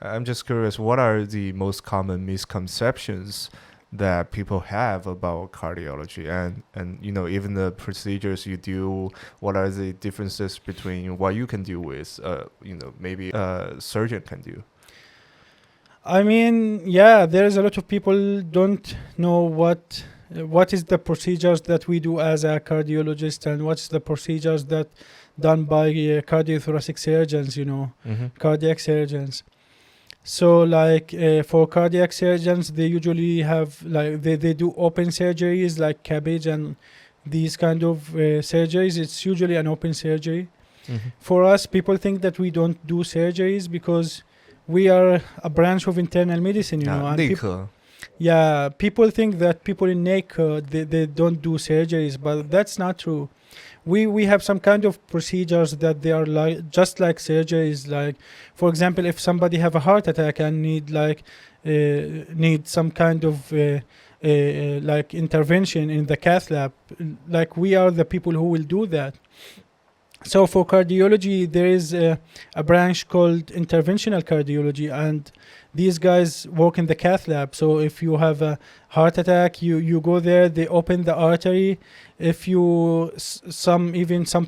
I'm just curious, what are the most common misconceptions that people have about cardiology, and you know, even the procedures you do? What are the differences between what you can do with you know, maybe a surgeon can do? I mean, yeah, there's a lot of people don't know what is the procedures that we do as a cardiologist, and what's the procedures that done by cardiothoracic surgeons, you know, cardiac surgeons. So like for cardiac surgeons, they usually have like they do open surgeries like cabbage and these kind of surgeries. It's usually an open surgery. For us, people think that we don't do surgeries because we are a branch of internal medicine, you know. And people think that people in NEC they don't do surgeries, but that's not true. We have some kind of procedures that they are like just like surgeries. Like, for example, if somebody have a heart attack and need some kind of like intervention in the cath lab, like we are the people who will do that. So for cardiology, there is a branch called interventional cardiology, and these guys work in the cath lab. So if you have a heart attack, you go there, they open the artery. If you some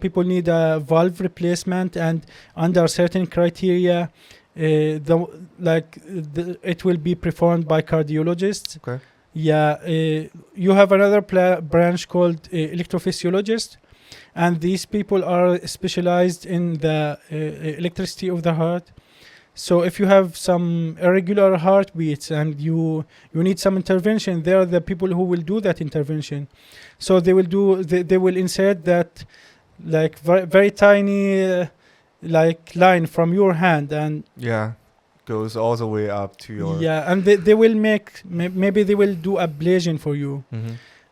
people need a valve replacement, and under certain criteria, it will be performed by cardiologists. Okay. Yeah, you have another branch called electrophysiologist, and these people are specialized in the electricity of the heart. So if you have some irregular heartbeats and you need some intervention, they are the people who will do that intervention. So they will insert that like very tiny line from your hand, and goes all the way up to your and they will maybe they will do ablation for you.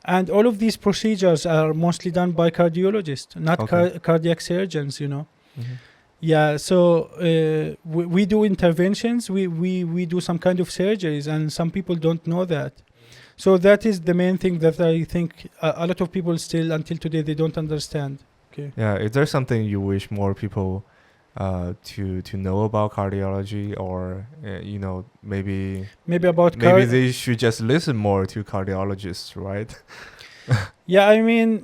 And all of these procedures are mostly done by cardiologists, not cardiac surgeons, Yeah, so we do interventions, we do some kind of surgeries, and some people don't know that. So that is the main thing that I think a lot of people still, until today, they don't understand. Okay. Yeah, is there something you wish more people to know about cardiology, or maybe they should just listen more to cardiologists, right? Yeah, I mean,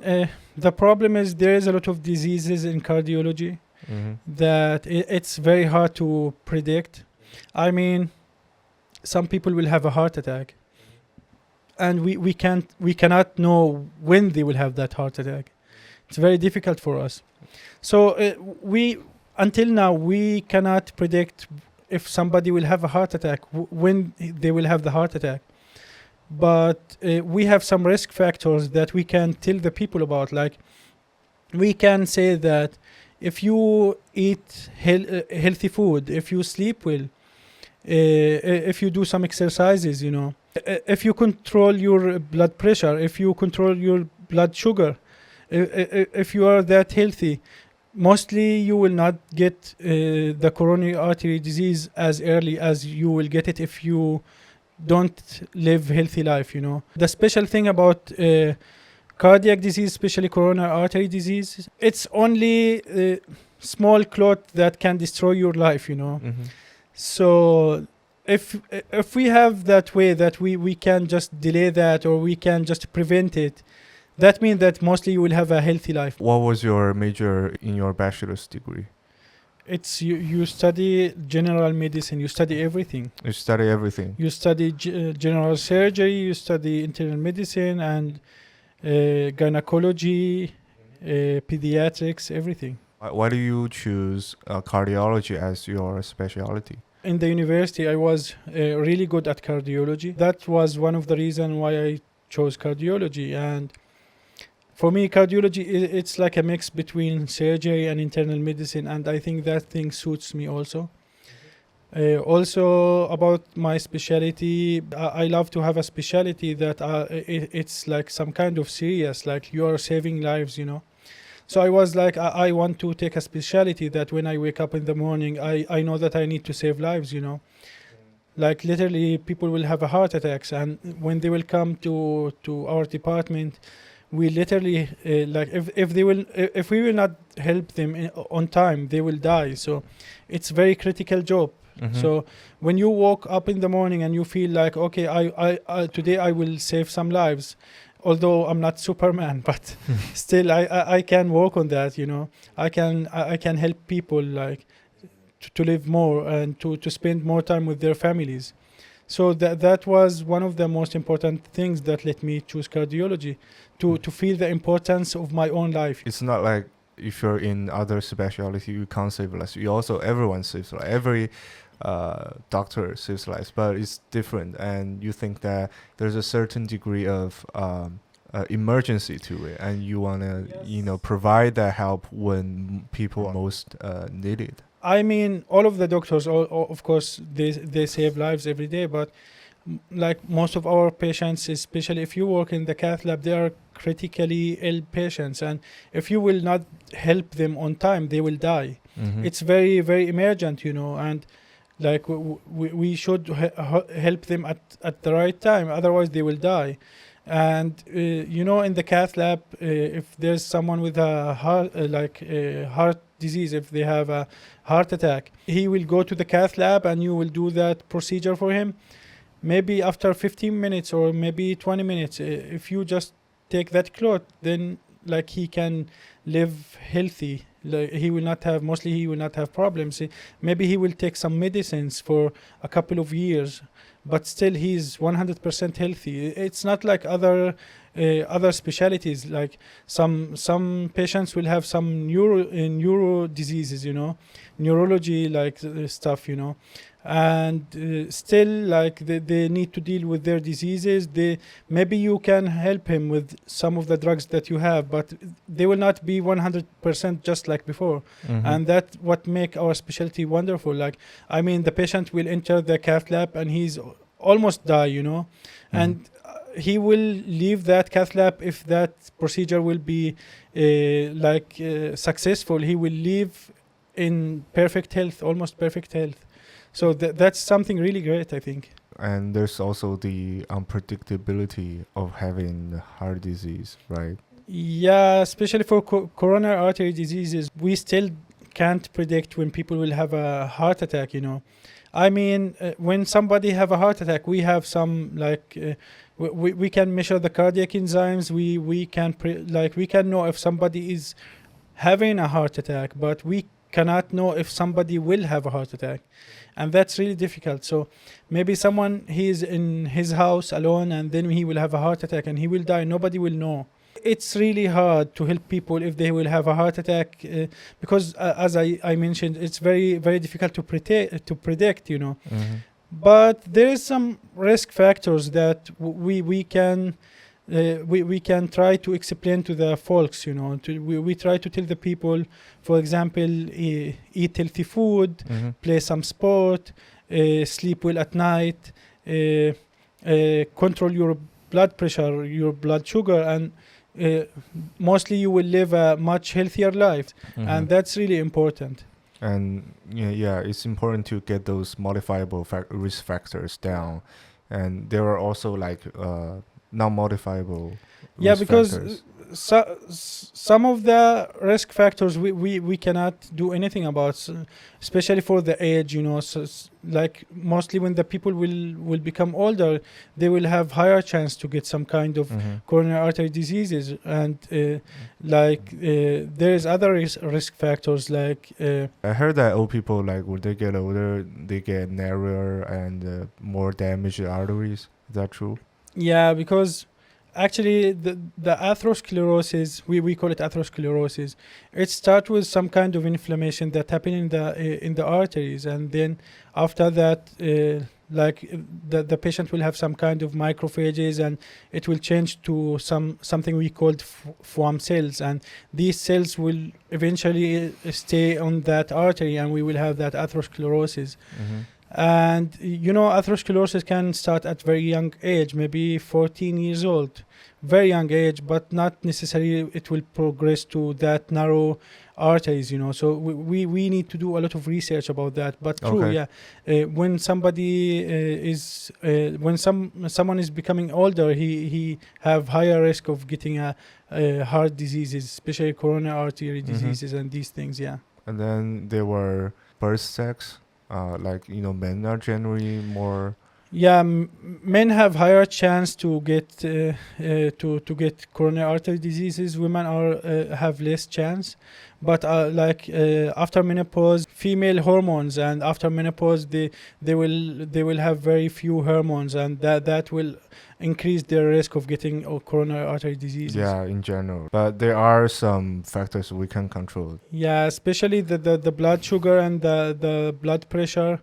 the problem is there is a lot of diseases in cardiology that it's very hard to predict. I mean, some people will have a heart attack, and we cannot know when they will have that heart attack. It's very difficult for us. So until now we cannot predict if somebody will have a heart attack, when they will have the heart attack. But we have some risk factors that we can tell the people about. Like, we can say that if you eat healthy food, if you sleep well, if you do some exercises, if you control your blood pressure, if you control your blood sugar, if you are that healthy, mostly you will not get the coronary artery disease as early as you will get it if you don't live healthy life. The special thing about cardiac disease, especially coronary artery disease, it's only a small clot that can destroy your life. So if we have that way that we can just delay that, or we can just prevent it, that means that mostly you will have a healthy life. What was your major in your bachelor's degree? It's you study general medicine. You study everything. You study everything. You study general surgery. You study internal medicine and gynecology, pediatrics, everything. Why do you choose cardiology as your specialty? In the university, I was really good at cardiology. That was one of the reasons why I chose cardiology. And for me, cardiology, it's like a mix between surgery and internal medicine, and I think that thing suits me also. Also, about my specialty, I love to have a specialty that it's like some kind of serious, like you are saving lives, So I was like, I want to take a specialty that when I wake up in the morning, I know that I need to save lives, Like literally, people will have a heart attacks, and when they will come to our department, we literally if we will not help them on time, they will die. So it's very critical job. So when you woke up in the morning and you feel like, okay, I today I will save some lives, although I'm not Superman, but still I can work on that. I can help people like to live more and to spend more time with their families. So that was one of the most important things that let me choose cardiology, to feel the importance of my own life. It's not like if you're in other specialty, you can't save lives. Everyone saves lives. Every doctor saves lives, but it's different. And you think that there's a certain degree of emergency to it, and you want to, provide that help when people most need it. I mean, all of the doctors, of course, they save lives every day, but like most of our patients, especially if you work in the cath lab, they are critically ill patients, and if you will not help them on time, they will die. It's very, very emergent, and like we should help them at the right time, otherwise they will die. And in the cath lab, if there's someone with a heart disease, if they have a heart attack, he will go to the cath lab and you will do that procedure for him. Maybe after 15 minutes or maybe 20 minutes, if you just take that cloth, then like he can live healthy. Like he will not have problems. Maybe he will take some medicines for a couple of years, but still he's 100% healthy. It's not like other specialties. Like some patients will have some neuro diseases, neurology stuff, and still like they need to deal with their diseases. Maybe you can help him with some of the drugs that you have, but they will not be 100% just like before. And that's what make our specialty wonderful. Like, I mean, the patient will enter the cath lab and he's almost die, and he will leave that cath lab if that procedure will be successful. He will leave in perfect health, almost perfect health. So that's something really great, I think. And there's also the unpredictability of having heart disease, right? Yeah, especially for coronary artery diseases, we still can't predict when people will have a heart attack, I mean, when somebody have a heart attack, we have some we can measure the cardiac enzymes. We can know if somebody is having a heart attack, but we cannot know if somebody will have a heart attack, and that's really difficult. So maybe someone, he's in his house alone and then he will have a heart attack and he will die. Nobody will know. It's really hard to help people if they will have a heart attack because as I mentioned, it's very, very difficult to predict, But there is some risk factors that we can try to explain to the folks, we try to tell the people, for example, eat healthy food, play some sport, sleep well at night, control your blood pressure, your blood sugar, and mostly you will live a much healthier life. And that's really important. And yeah, it's important to get those modifiable risk factors down. And there are also non-modifiable risk because factors. Some of the risk factors we cannot do anything about, especially for the age, like mostly when the people will become older, they will have higher chance to get some kind of coronary artery diseases, and there is other risk factors like I heard that old people, when they get older, they get narrower and more damaged arteries. Is that true? Yeah, because actually the atherosclerosis, we call it atherosclerosis, it starts with some kind of inflammation that happen in the arteries, and then after that the patient will have some kind of macrophages, and it will change to something we called foam cells, and these cells will eventually stay on that artery, and we will have that atherosclerosis. And atherosclerosis can start at very young age, maybe 14 years old, very young age, but not necessarily it will progress to that narrow arteries, so we need to do a lot of research about that. But true, yeah, when somebody when someone is becoming older, he have higher risk of getting a heart diseases, especially coronary artery diseases and these things. Yeah. And then there were birth sex. Men are generally more. Yeah, men have higher chance to get to get coronary artery diseases. Women have less chance, but after menopause, female hormones, and after menopause, they will have very few hormones, and that will increase their risk of getting coronary artery diseases. Yeah, in general, but there are some factors we can control. Yeah, especially the blood sugar and the blood pressure.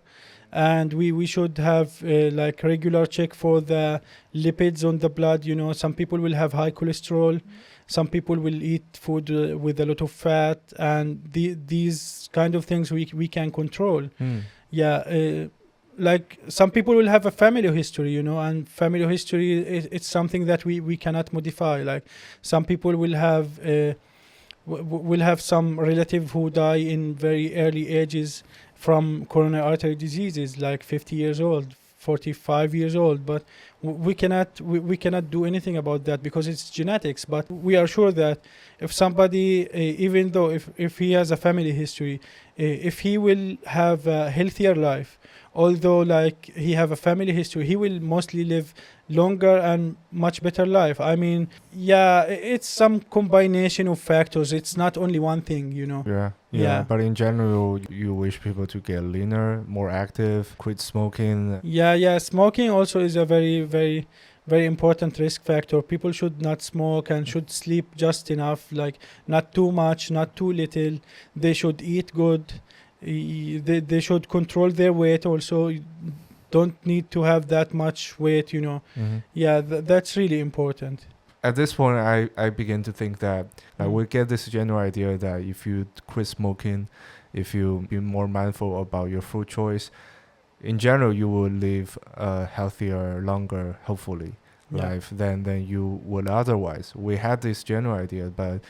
And we should have regular check for the lipids on the blood. Some people will have high cholesterol, some people will eat food with a lot of fat, and these kind of things we can control. Yeah, some people will have a family history, and family history it's something that we cannot modify. Like some people will have some relative who die in very early ages from coronary artery diseases, like 50 years old, 45 years old, but we cannot do anything about that because it's genetics. But we are sure that if somebody, even though if he has a family history, if he will have a healthier life, although like he have a family history, he will mostly live longer and much better life. I mean, yeah, it's some combination of factors. It's not only one thing, you know. Yeah. But in general, you wish people to get leaner, more active, quit smoking. Yeah. Smoking also is a very, very, very important risk factor. People should not smoke and should sleep just enough, like not too much, not too little. They should eat good. They should control their weight also. Don't need to have that much weight, you know. Yeah, that's really important. At this point, I begin to think that we get this general idea that if you quit smoking, if you be more mindful about your food choice, in general, you will live a healthier, longer, hopefully, life than you would otherwise. We had this general idea, but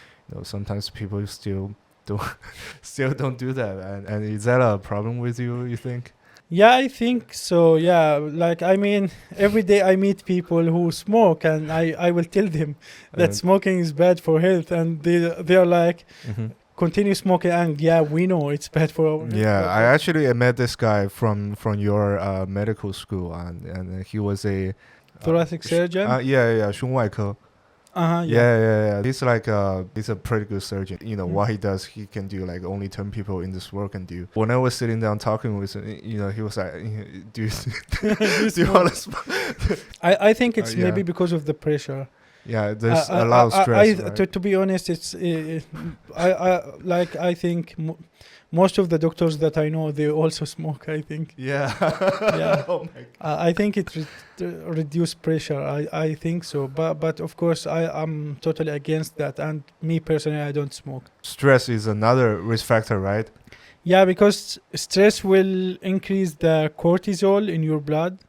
sometimes people still don't do that. And is that a problem with you think? Yeah, I think so. Yeah, like I mean, every day I meet people who smoke, and I will tell them that smoking is bad for health, and they are like, continue smoking, and yeah, we know it's bad for our health. Yeah, I actually met this guy from your medical school, and he was a thoracic surgeon. Yeah, 胸外科. Yeah. He's a pretty good surgeon. What he does, he can do like only 10 people in this world can do. When I was sitting down talking with him, he was like, do you want to smoke? I think it's maybe because of the pressure. Yeah, there's a lot of stress. Right? To be honest, it's I think most of the doctors that I know, they also smoke, I think. Yeah. Oh my God. I think it reduce pressure. I think so. But of course, I'm totally against that. And me personally, I don't smoke. Stress is another risk factor, right? Yeah, because stress will increase the cortisol in your blood.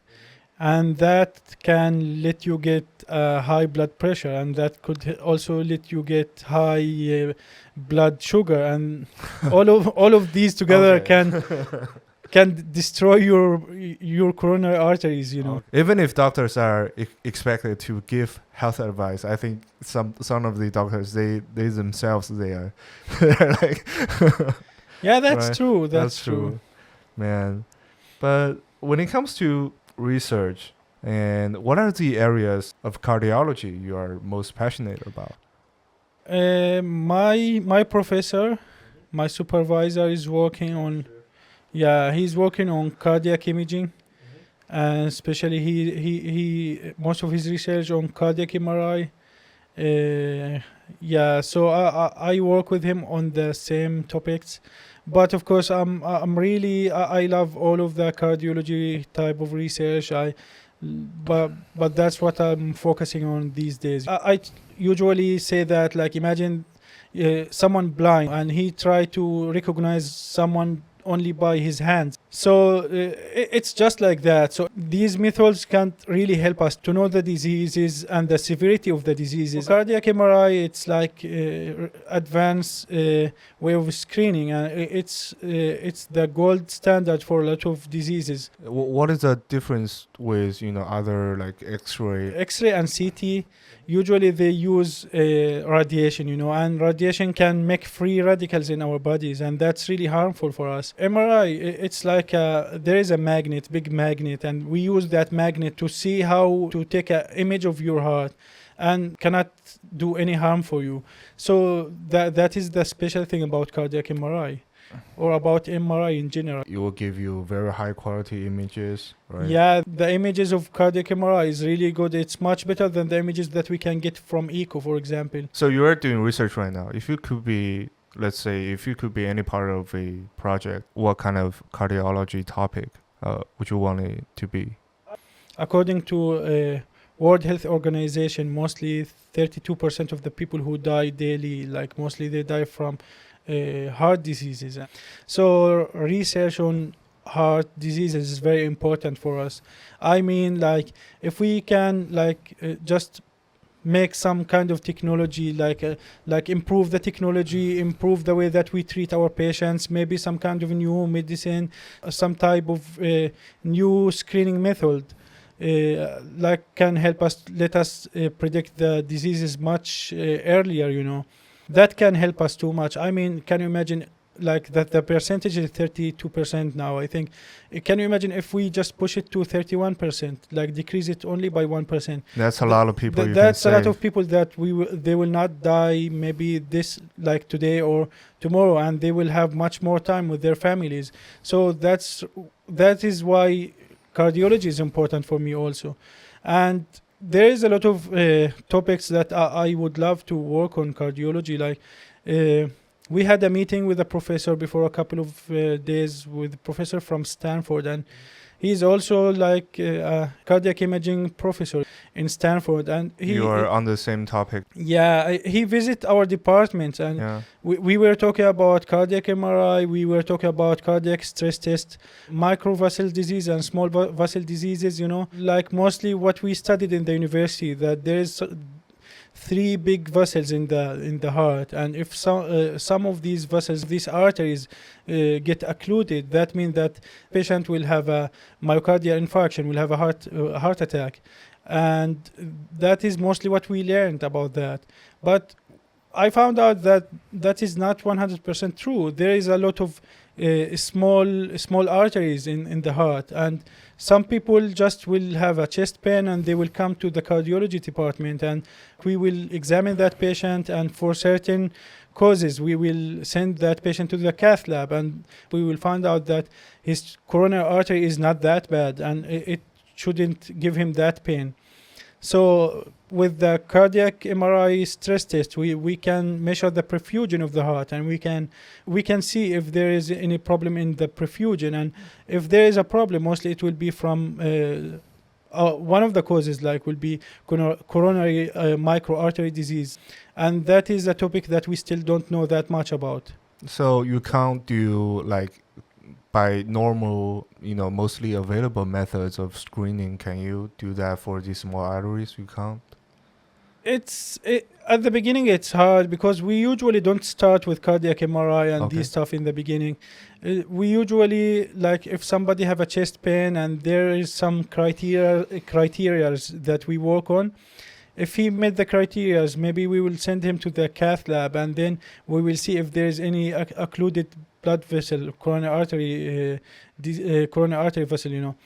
And that can let you get high blood pressure, and that could also let you get high blood sugar, and all of these together can destroy your coronary arteries. You know. Even if doctors are expected to give health advice, I think some of the doctors they themselves they're like. Yeah, that's right? true. That's true, man. But when it comes to research, and what are the areas of cardiology you are most passionate about? My professor, my supervisor is working on, he's working on cardiac imaging, and especially he most of his research on cardiac MRI. So I work with him on the same topics. But of course, I'm really I love all of the cardiology type of research. But that's what I'm focusing on these days. I usually say that, like, imagine someone blind and he try to recognize someone only by his hands. So it's just like that. So these methods can't really help us to know the diseases and the severity of the diseases. Cardiac MRI, it's like advanced way of screening, and it's the gold standard for a lot of diseases. What is the difference with other like X-ray and CT? Usually they use radiation, and radiation can make free radicals in our bodies, and that's really harmful for us. MRI, it's like there is a magnet, big magnet, and we use that magnet to see how to take an image of your heart and cannot do any harm for you. So that is the special thing about cardiac MRI. Or about MRI in general. It will give you very high quality images, right? Yeah, the images of cardiac MRI is really good. It's much better than the images that we can get from echo, for example. So you are doing research right now. If you could be, let's say, any part of a project, what kind of cardiology topic would you want it to be? According to World Health Organization, mostly 32% of the people who die daily, like mostly they die from heart diseases. So research on heart diseases is very important for us. I mean, like, if we can just make some kind of technology, like improve the technology, improve the way that we treat our patients, maybe some kind of new medicine, some type of new screening method, like can help us, let us predict the diseases much earlier, you know. That can help us too much. I mean, can you imagine like that the percentage is 32% now, I think. Can you imagine if we just push it to 31%, like decrease it only by 1%? That's a lot of people. That's a lot of people that they will not die maybe this like today or tomorrow, and they will have much more time with their families. So that is why cardiology is important for me also. And there is a lot of topics that I would love to work on cardiology, like we had a meeting with a professor before a couple of days with a professor from Stanford, and he's also like a cardiac imaging professor in Stanford. And you are on the same topic. Yeah, he visit our department, and we were talking about cardiac MRI, we were talking about cardiac stress test, microvascular disease and small vessel diseases, you know, like mostly what we studied in the university, that there is 3 big vessels in the heart, and if some of these vessels, these arteries get occluded, that means that patient will have a myocardial infarction, will have a heart attack. And that is mostly what we learned about that. But I found out that that is not 100% true. There is a lot of small arteries in the heart, and some people just will have a chest pain and they will come to the cardiology department, and we will examine that patient, and for certain causes we will send that patient to the cath lab, and we will find out that his coronary artery is not that bad and it shouldn't give him that pain. So with the cardiac MRI stress test, we can measure the perfusion of the heart, and we can see if there is any problem in the perfusion. And if there is a problem, mostly it will be from one of the causes, like will be coronary microartery disease, and that is a topic that we still don't know that much about. So you can't do like by normal, mostly available methods of screening. Can you do that for these small arteries? You can't? At the beginning it's hard, because we usually don't start with cardiac MRI and these stuff in the beginning. We usually, like if somebody have a chest pain and there is some criteria that we work on, if he met the criteria, maybe we will send him to the cath lab, and then we will see if there is any occluded blood vessel, coronary artery vessel,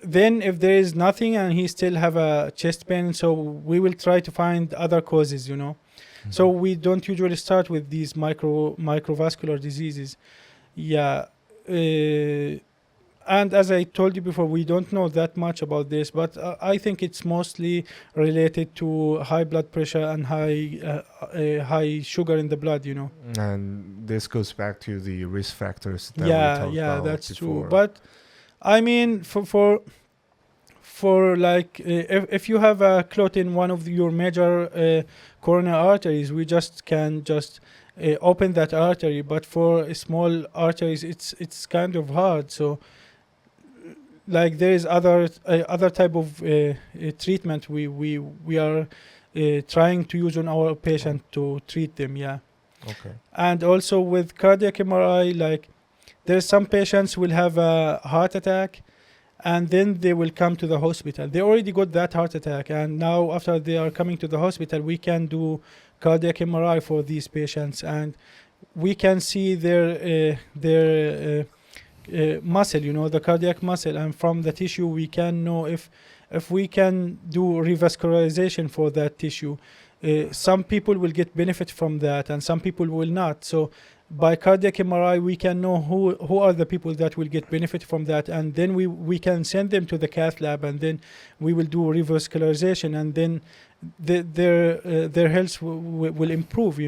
then if there is nothing and he still have a chest pain, so we will try to find other causes, Mm-hmm. So we don't usually start with these microvascular diseases. And as I told you before, we don't know that much about this, but I think it's mostly related to high blood pressure and high sugar in the blood, And this goes back to the risk factors that we talked about that's before. True. But I mean, for like if you have a clot in one of your major coronary arteries, we can open that artery. But for small arteries, it's kind of hard. So like there is other type of treatment we are trying to use on our patient to treat them. Okay. And also with cardiac MRI, like there's some patients will have a heart attack, and then they will come to the hospital. They already got that heart attack, and now after they are coming to the hospital, we can do cardiac MRI for these patients, and we can see their muscle, the cardiac muscle, and from the tissue we can know if we can do revascularization for that tissue. Some people will get benefit from that and some people will not. So by cardiac MRI we can know who are the people that will get benefit from that, and then we can send them to the cath lab, and then we will do revascularization, and then their health will improve,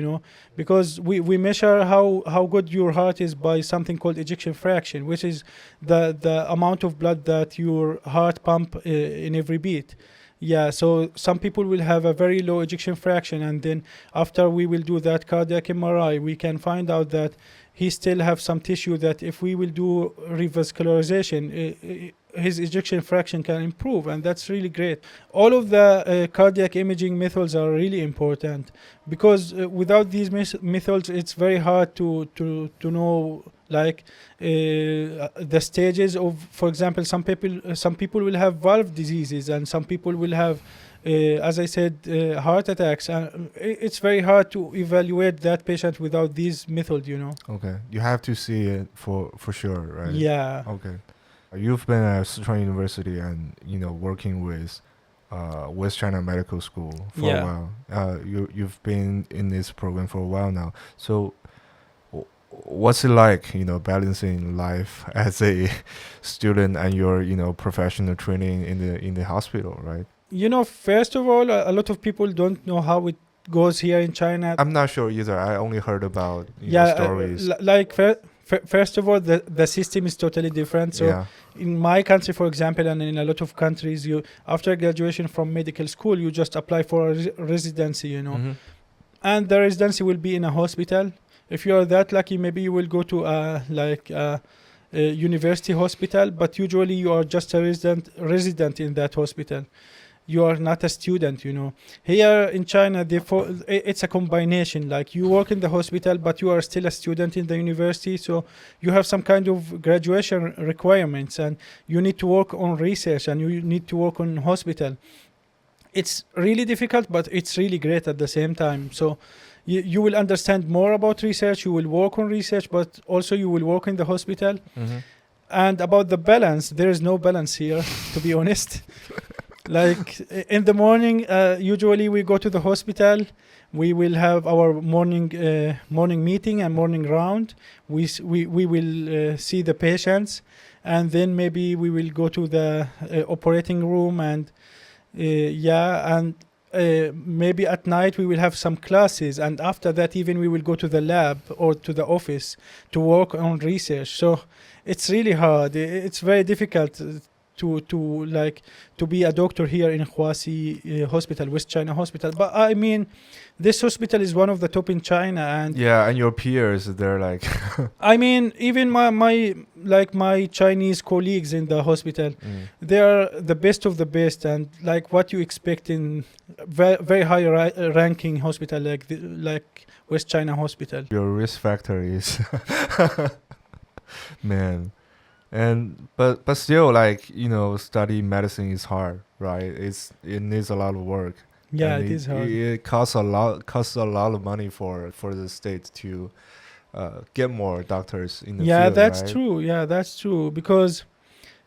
because we measure how good your heart is by something called ejection fraction, which is the amount of blood that your heart pump in every beat. So some people will have a very low ejection fraction, and then after we will do that cardiac MRI, we can find out that he still have some tissue that if we will do revascularization, his ejection fraction can improve, and that's really great. All of the cardiac imaging methods are really important, because without these methods, it's very hard to know like the stages of, for example, some people will have valve diseases, and some people will have as I said, heart attacks. It's very hard to evaluate that patient without these methods, you know. Okay, you have to see it for sure, right? Yeah. Okay. You've been at Sichuan University and, working with West China Medical School for a while. You've been in this program for a while now. So what's it like, balancing life as a student and your, professional training in the hospital, right? First of all, a lot of people don't know how it goes here in China. I'm not sure either. I only heard about stories. First of all, the system is totally different. So in my country, for example, and in a lot of countries, you after graduation from medical school, you just apply for a residency, Mm-hmm. And the residency will be in a hospital. If you are that lucky, maybe you will go to a university hospital, but usually you are just a resident in that hospital. You are not a student, Here in China, it's a combination. Like you work in the hospital, but you are still a student in the university. So you have some kind of graduation requirements, and you need to work on research, and you need to work on hospital. It's really difficult, but it's really great at the same time. So you will understand more about research. You will work on research, but also you will work in the hospital. Mm-hmm. And about the balance, there is no balance here, to be honest. Like in the morning, usually we go to the hospital. We will have our morning meeting and morning round. We will see the patients, and then maybe we will go to the operating room, and maybe at night we will have some classes, and after that even we will go to the lab or to the office to work on research. So it's really hard. It's very difficult to be a doctor here in Huasi Hospital, West China Hospital. But I mean, this hospital is one of the top in China, and and your peers, they're like I mean, even my Chinese colleagues in the hospital, they are the best of the best, and like what you expect in very high ranking hospital like West China Hospital. Your risk factor is man. And but still, study medicine is hard, right? It needs a lot of work. Yeah, it is hard. It costs a lot of money for the state to get more doctors in the field. That's right? true. Yeah, that's true, because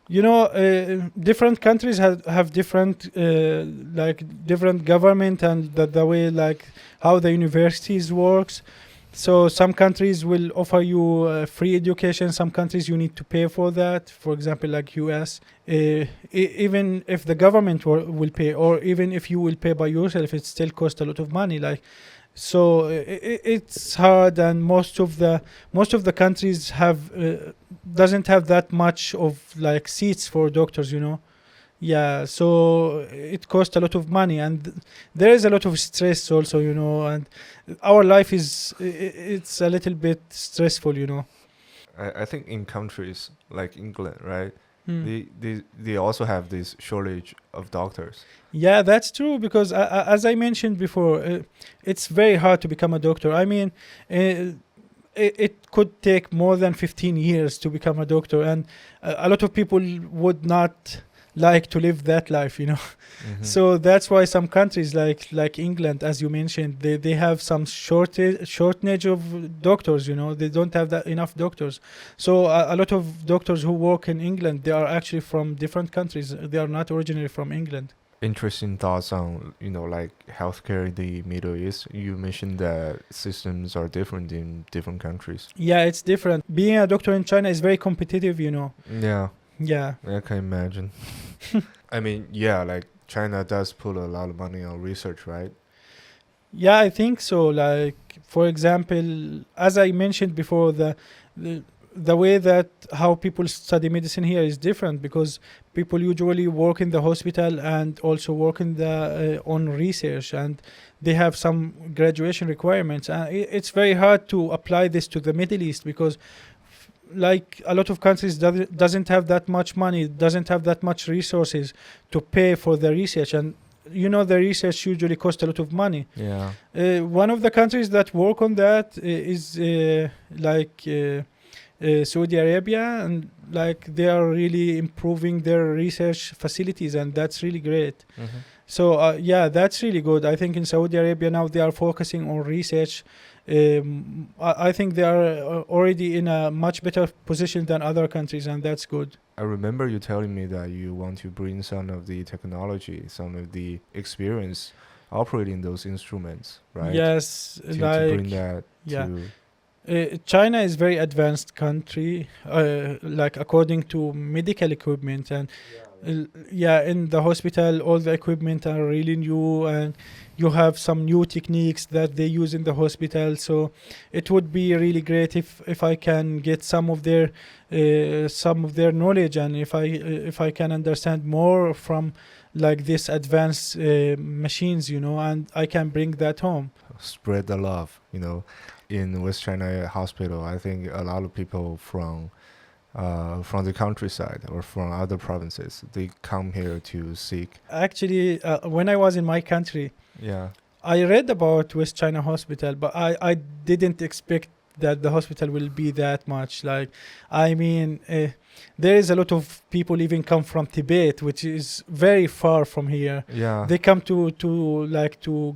different countries have different different government, and the way how the universities works. So some countries will offer you free education. Some countries you need to pay for that. For example, like US, even if the government will pay, or even if you will pay by yourself, it still costs a lot of money. So it's hard, and most of the countries doesn't have that much of seats for doctors, Yeah, so it costs a lot of money, and there is a lot of stress also, and our life it's a little bit stressful, I think in countries like England, right? They also have this shortage of doctors. Yeah, that's true, because as I mentioned before, it's very hard to become a doctor. I mean, it could take more than 15 years to become a doctor, and a lot of people would not like to live that life, Mm-hmm. So that's why some countries like England, as you mentioned, they have some shortage of doctors, they don't have enough doctors. So a lot of doctors who work in England, they are actually from different countries. They are not originally from England. Interesting thoughts on healthcare in the Middle East. You mentioned that systems are different in different countries. Yeah, it's different. Being a doctor in China is very competitive, Yeah, I can imagine. I mean, China does put a lot of money on research, right? Yeah, I think so. For example, as I mentioned before, the way that how people study medicine here is different, because people usually work in the hospital and also work in the on research, and they have some graduation requirements. It's very hard to apply this to the Middle East because like a lot of countries doesn't have that much money, doesn't have that much resources to pay for the research, and the research usually costs a lot of money. Yeah. One of the countries that work on that is Saudi Arabia, and like they are really improving their research facilities, and that's really great. Mm-hmm. So that's really good. I think in Saudi Arabia now they are focusing on research. I think they are already in a much better position than other countries, and that's good. I remember you telling me that you want to bring some of the technology, some of the experience operating those instruments, right? Yes, to bring that to... China is very advanced country, like according to medical equipment, and in the hospital all the equipment are really new, and you have some new techniques that they use in the hospital. So it would be really great if I can get some of their knowledge, and if I can understand more from like this advanced machines, and I can bring that home. Spread the love, In West China Hospital, I think a lot of people from the countryside or from other provinces, they come here to seek. Actually, when I was in my country, I read about West China Hospital, but I didn't expect that the hospital will be that much. Like, I mean, there is a lot of people even come from Tibet, which is very far from here. Yeah. They come to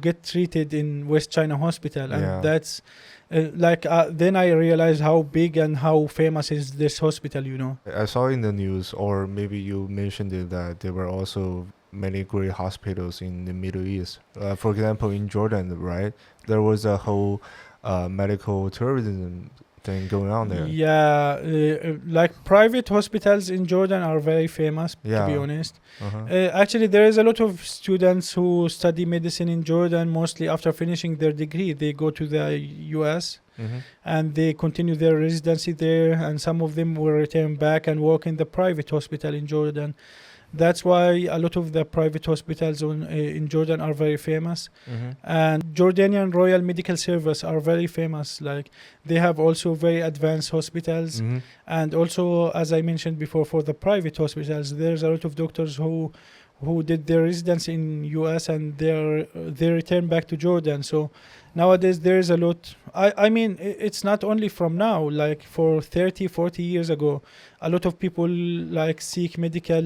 get treated in West China Hospital, and that's then I realized how big and how famous is this hospital. I saw in the news, or maybe you mentioned it, that there were also many great hospitals in the Middle East. For example, in Jordan, right? There was a whole medical tourism thing going on there. Yeah, like private hospitals in Jordan are very famous, to be honest. Actually, there is a lot of students who study medicine in Jordan. Mostly after finishing their degree, they go to the US and they continue their residency there, and some of them will return back and work in the private hospital in Jordan. That's why a lot of the private hospitals in Jordan are very famous. And Jordanian Royal Medical Service are very famous. Like, they have also very advanced hospitals. And also, as I mentioned before, for the private hospitals, there's a lot of doctors who did their residency in US, and they return back to Jordan. So nowadays there is a lot. I mean, it's not only from now, like for 30-40 years ago, a lot of people like seek medical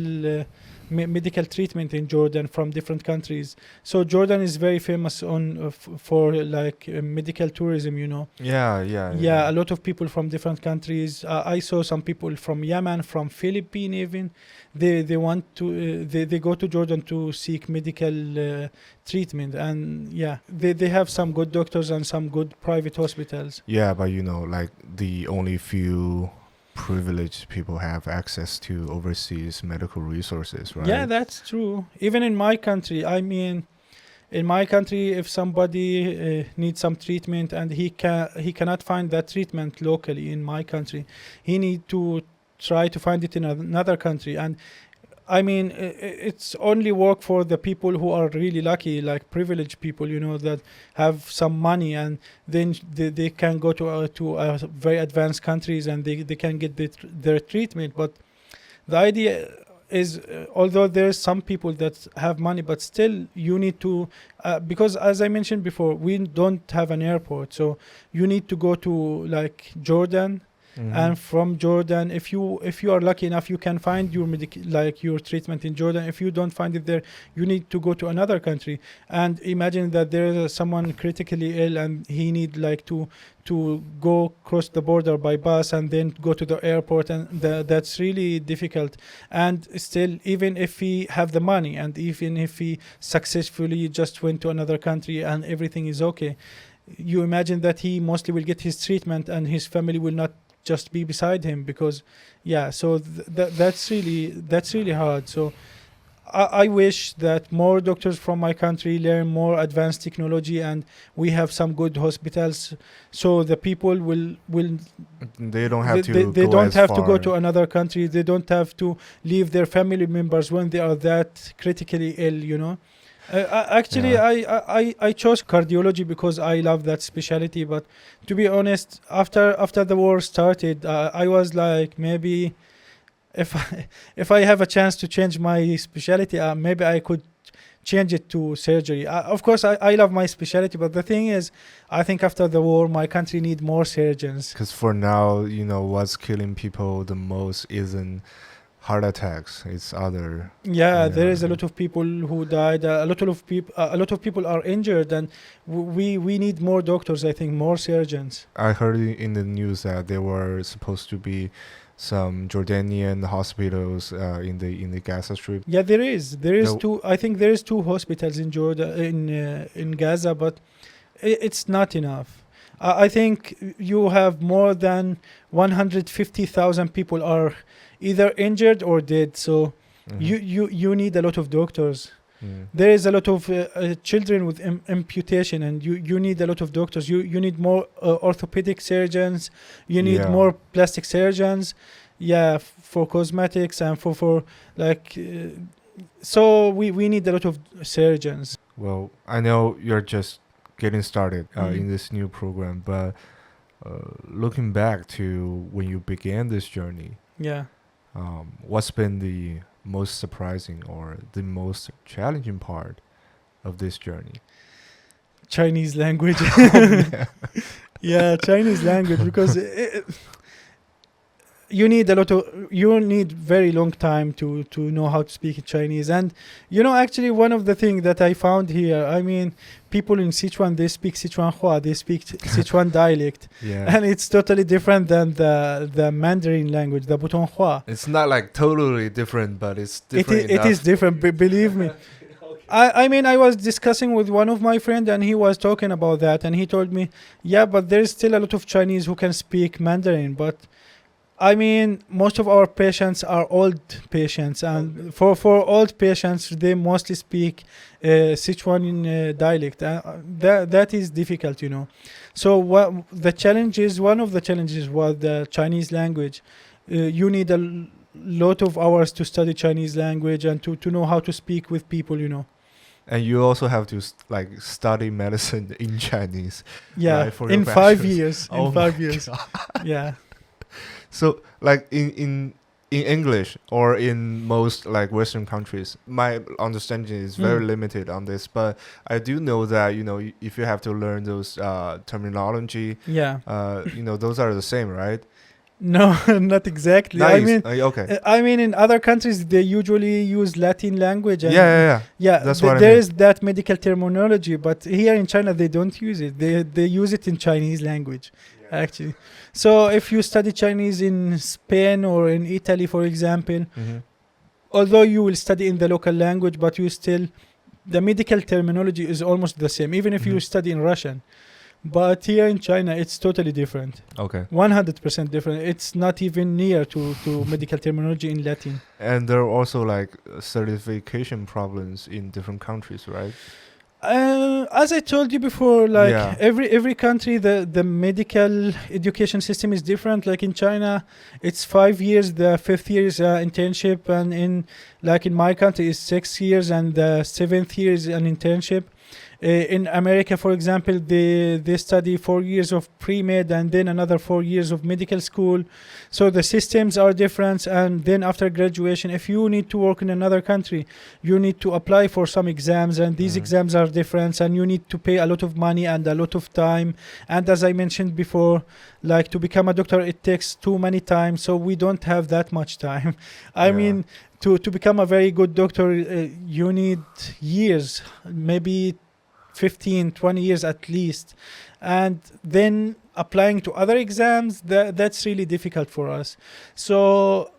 treatment in Jordan from different countries. So Jordan is very famous for medical tourism, Yeah, a lot of people from different countries. I saw some people from Yemen, from Philippines even. They want to they go to Jordan to seek medical treatment, and they have some good doctors and some good private hospitals. Yeah, but like the only few privileged people have access to overseas medical resources, right? Yeah, that's true. Even in my country, I mean, in my country, if somebody needs some treatment and he cannot find that treatment locally in my country, he need to try to find it in another country. And I mean, it's only work for the people who are really lucky, like privileged people, that have some money, and then they can go to very advanced countries, and they can get their treatment. But the idea is, although there's some people that have money, but still you need to, because as I mentioned before, we don't have an airport, so you need to go to like Jordan. And from Jordan, if you are lucky enough, you can find your treatment in Jordan. If you don't find it there, you need to go to another country. And imagine that there is someone critically ill, and he need to go cross the border by bus and then go to the airport, and that's really difficult. And still, even if he have the money, and even if he successfully just went to another country and everything is okay, you imagine that he mostly will get his treatment, and his family will not just be beside him, because so that's really hard. So I wish that more doctors from my country learn more advanced technology, and we have some good hospitals, so the people will They don't have to they go don't as have to go far. to another country. They don't have to leave their family members when they are that critically ill. Actually, Yeah. I chose cardiology because I love that specialty. But to be honest, after the war started, I was like, maybe if I have a chance to change my specialty, maybe I could change it to surgery. Of course, I love my specialty, but the thing is, I think after the war, my country need more surgeons. Because for now, what's killing people the most isn't heart attacks; it's other. Yeah, there is a Yeah. lot of people who died. A lot of people are injured, and we need more doctors. I think more surgeons. I heard in the news that there were supposed to be some Jordanian hospitals in the Gaza Strip. Yeah, there is No. two. I think there is two hospitals in Jordan in Gaza, but it's not enough. I think you have more than 150,000 people are either injured or dead. So Mhm. you need a lot of doctors. Mm. There is a lot of children with amputation, and you need a lot of doctors. You need more orthopedic surgeons. You need Yeah. more plastic surgeons. Yeah, for cosmetics and for like. So we need a lot of surgeons. Well, I know you're just getting started Mhm. in this new program, but looking back to when you began this journey, Yeah. what's been the most surprising or the most challenging part of this journey? Chinese language. Yeah, Chinese language, because you need very long time to know how to speak Chinese. And actually, one of the things that I found here, I mean, people in Sichuan, they speak Sichuanhua, they speak Sichuan dialect, Yeah. and it's totally different than the Mandarin language, the Putonghua. It's not like totally different, but it's It different is different, believe me. I mean, I was discussing with one of my friends, and he was talking about that, and he told me, yeah, but there is still a lot of Chinese who can speak Mandarin. But I mean, most of our patients are old patients, and for old patients, they mostly speak Sichuan dialect. That is difficult. So one of the challenges was the Chinese language. You need a lot of hours to study Chinese language and to know how to speak with people. And you also have to study medicine in Chinese. Yeah, Right, for your in 5 bachelor's. years. Oh In my 5 years. Yeah. So in English or in most Western countries, my understanding is very limited on this, but I do know that if you have to learn those terminology, Yeah. those are the same, right? No, not exactly. Nice. Okay. I mean, in other countries, they usually use Latin language. And Yeah. Yeah, That's what I there mean. is that medical terminology, but here in China, they don't use it. They use it in Chinese language, actually. So if you study Chinese in Spain or in Italy, for example, Mhm. although you will study in the local language, but the medical terminology is almost the same, even if you Mhm. study in Russian. But here in China, it's totally different. Okay. 100% different. It's not even near to medical terminology in Latin. And there are also certification problems in different countries, right? As I told you before, Yeah. every country, the medical education system is different. Like in China, it's 5 years. The 5th year is internship, and in my country, is 6 years, and the 7th year is an internship. In America, for example, they study 4 years of pre-med and then another 4 years of medical school. So the systems are different. And then after graduation, if you need to work in another country, you need to apply for some exams, and these exams are different, and you need to pay a lot of money and a lot of time. And as I mentioned before, to become a doctor, it takes too many times. So we don't have that much time. I mean, to become a very good doctor, you need years, maybe 15, 20 years at least. And then applying to other exams, that's really difficult for us. So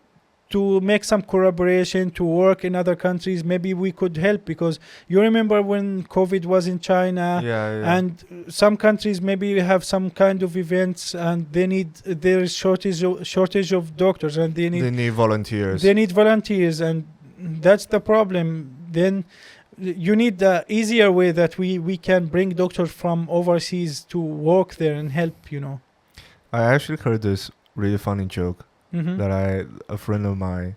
to make some collaboration, to work in other countries, maybe we could help, because you remember when COVID was in China, Yeah. and some countries maybe have some kind of events, and there is shortage of doctors, and they need They need volunteers. volunteers, and that's the problem. Then you need the easier way that we can bring doctors from overseas to work there and help. I actually heard this really funny joke Mm-hmm. that a friend of mine,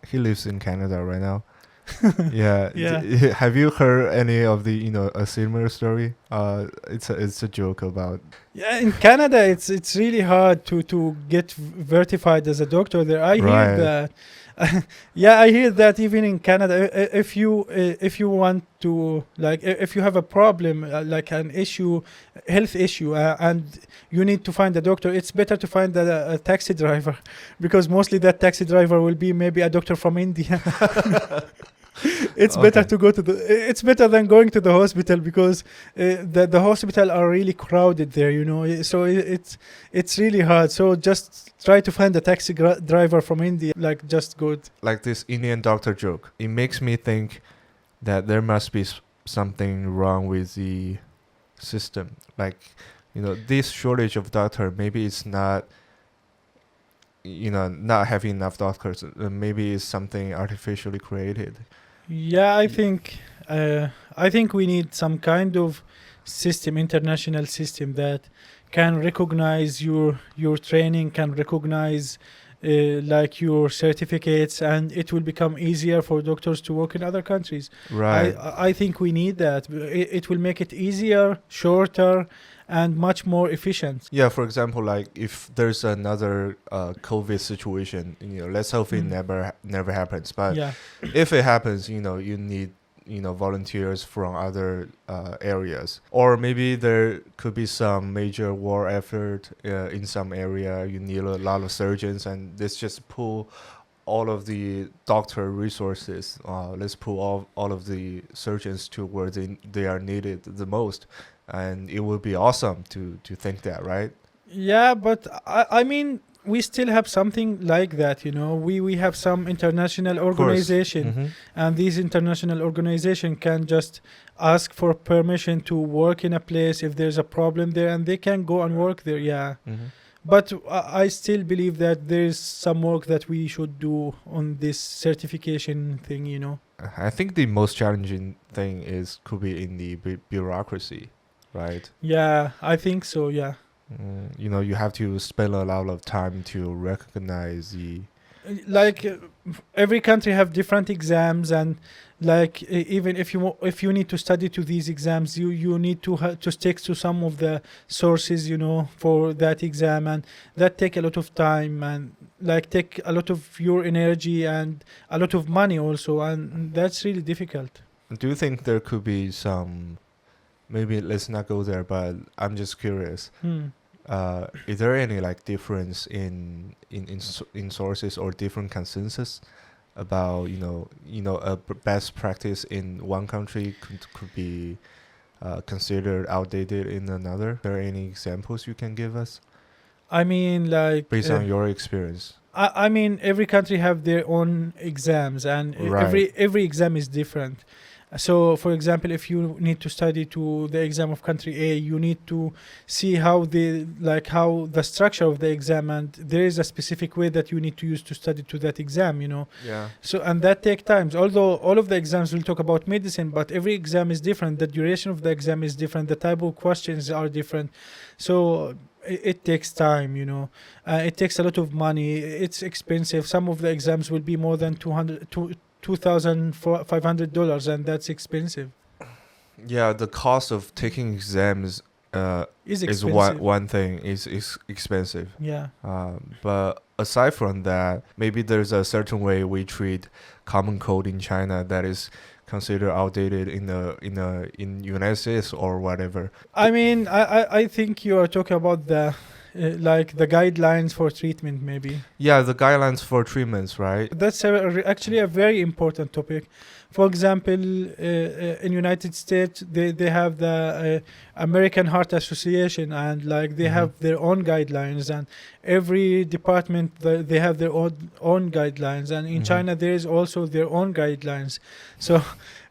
he lives in Canada right now. Yeah. Yeah. Have you heard any of the, a similar story? It's a joke about. Yeah, in Canada, it's really hard to get verified as a doctor there. I Right. hear that. Yeah, I hear that even in Canada, if you want to, like, if you have a problem, like an issue, health issue, and you need to find a doctor, it's better to find a taxi driver, because mostly that taxi driver will be maybe a doctor from India. It's better Okay. to go to it's better than going to the hospital, because the hospital are really crowded there, so it's really hard. So just try to find a taxi driver from India, like, just good. Like this Indian doctor joke. It makes me think that there must be something wrong with the system. Like, this shortage of doctor, maybe it's not, not having enough doctors. Maybe it's something artificially created. Yeah, I think we need some kind of system, international system, that can recognize your training, can recognize like your certificates, and it will become easier for doctors to work in other countries. Right. I think we need that. It will make it easier, shorter, and much more efficient. Yeah, for example, like if there's another COVID situation, let's hope it never happens. But Yeah. if it happens, you need volunteers from other areas, or maybe there could be some major war effort in some area. You need a lot of surgeons, and let's just pull all of the doctor resources. Let's pull all of the surgeons to where they are needed the most. And it would be awesome to think that, right? Yeah, but I mean, we still have something like that, we have some international organization, Mm-hmm. and these international organization can just ask for permission to work in a place if there's a problem there, and they can go and work there. Yeah. Mm-hmm. But I still believe that there's some work that we should do on this certification thing. I think the most challenging thing could be in the bureaucracy, right? Yeah, I think so. Yeah. You have to spend a lot of time to recognize the. Like every country have different exams, and like even if you need to study to these exams, you need to stick to some of the sources, for that exam, and that take a lot of time, and like take a lot of your energy and a lot of money also, and that's really difficult. Do you think there could be some? Maybe let's not go there, but I'm just curious. Is there any like difference in sources or different consensus about a best practice in one country could be considered outdated in another? Are there any examples you can give us? I mean, like based on your experience. I mean, every country have their own exams, and Right. every exam is different. So, for example, if you need to study to the exam of country A, you need to see how the structure of the exam, and there is a specific way that you need to use to study to that exam. Yeah. So, and that take times. Although all of the exams will talk about medicine, but every exam is different. The duration of the exam is different. The type of questions are different. So it takes time. It takes a lot of money. It's expensive. Some of the exams will be more than $2,500, and that's expensive. Yeah, the cost of taking exams Is is expensive. one thing is expensive. Yeah. But aside from that, maybe there's a certain way we treat common code in China that is considered outdated in United States or whatever. I mean, I think you are talking about the like the guidelines for treatment, maybe. Yeah, the guidelines for treatments, right? That's actually a very important topic. For example, in United States, they have the American Heart Association, and like they have their own guidelines, and every department they have their own guidelines, and in China there is also their own guidelines. So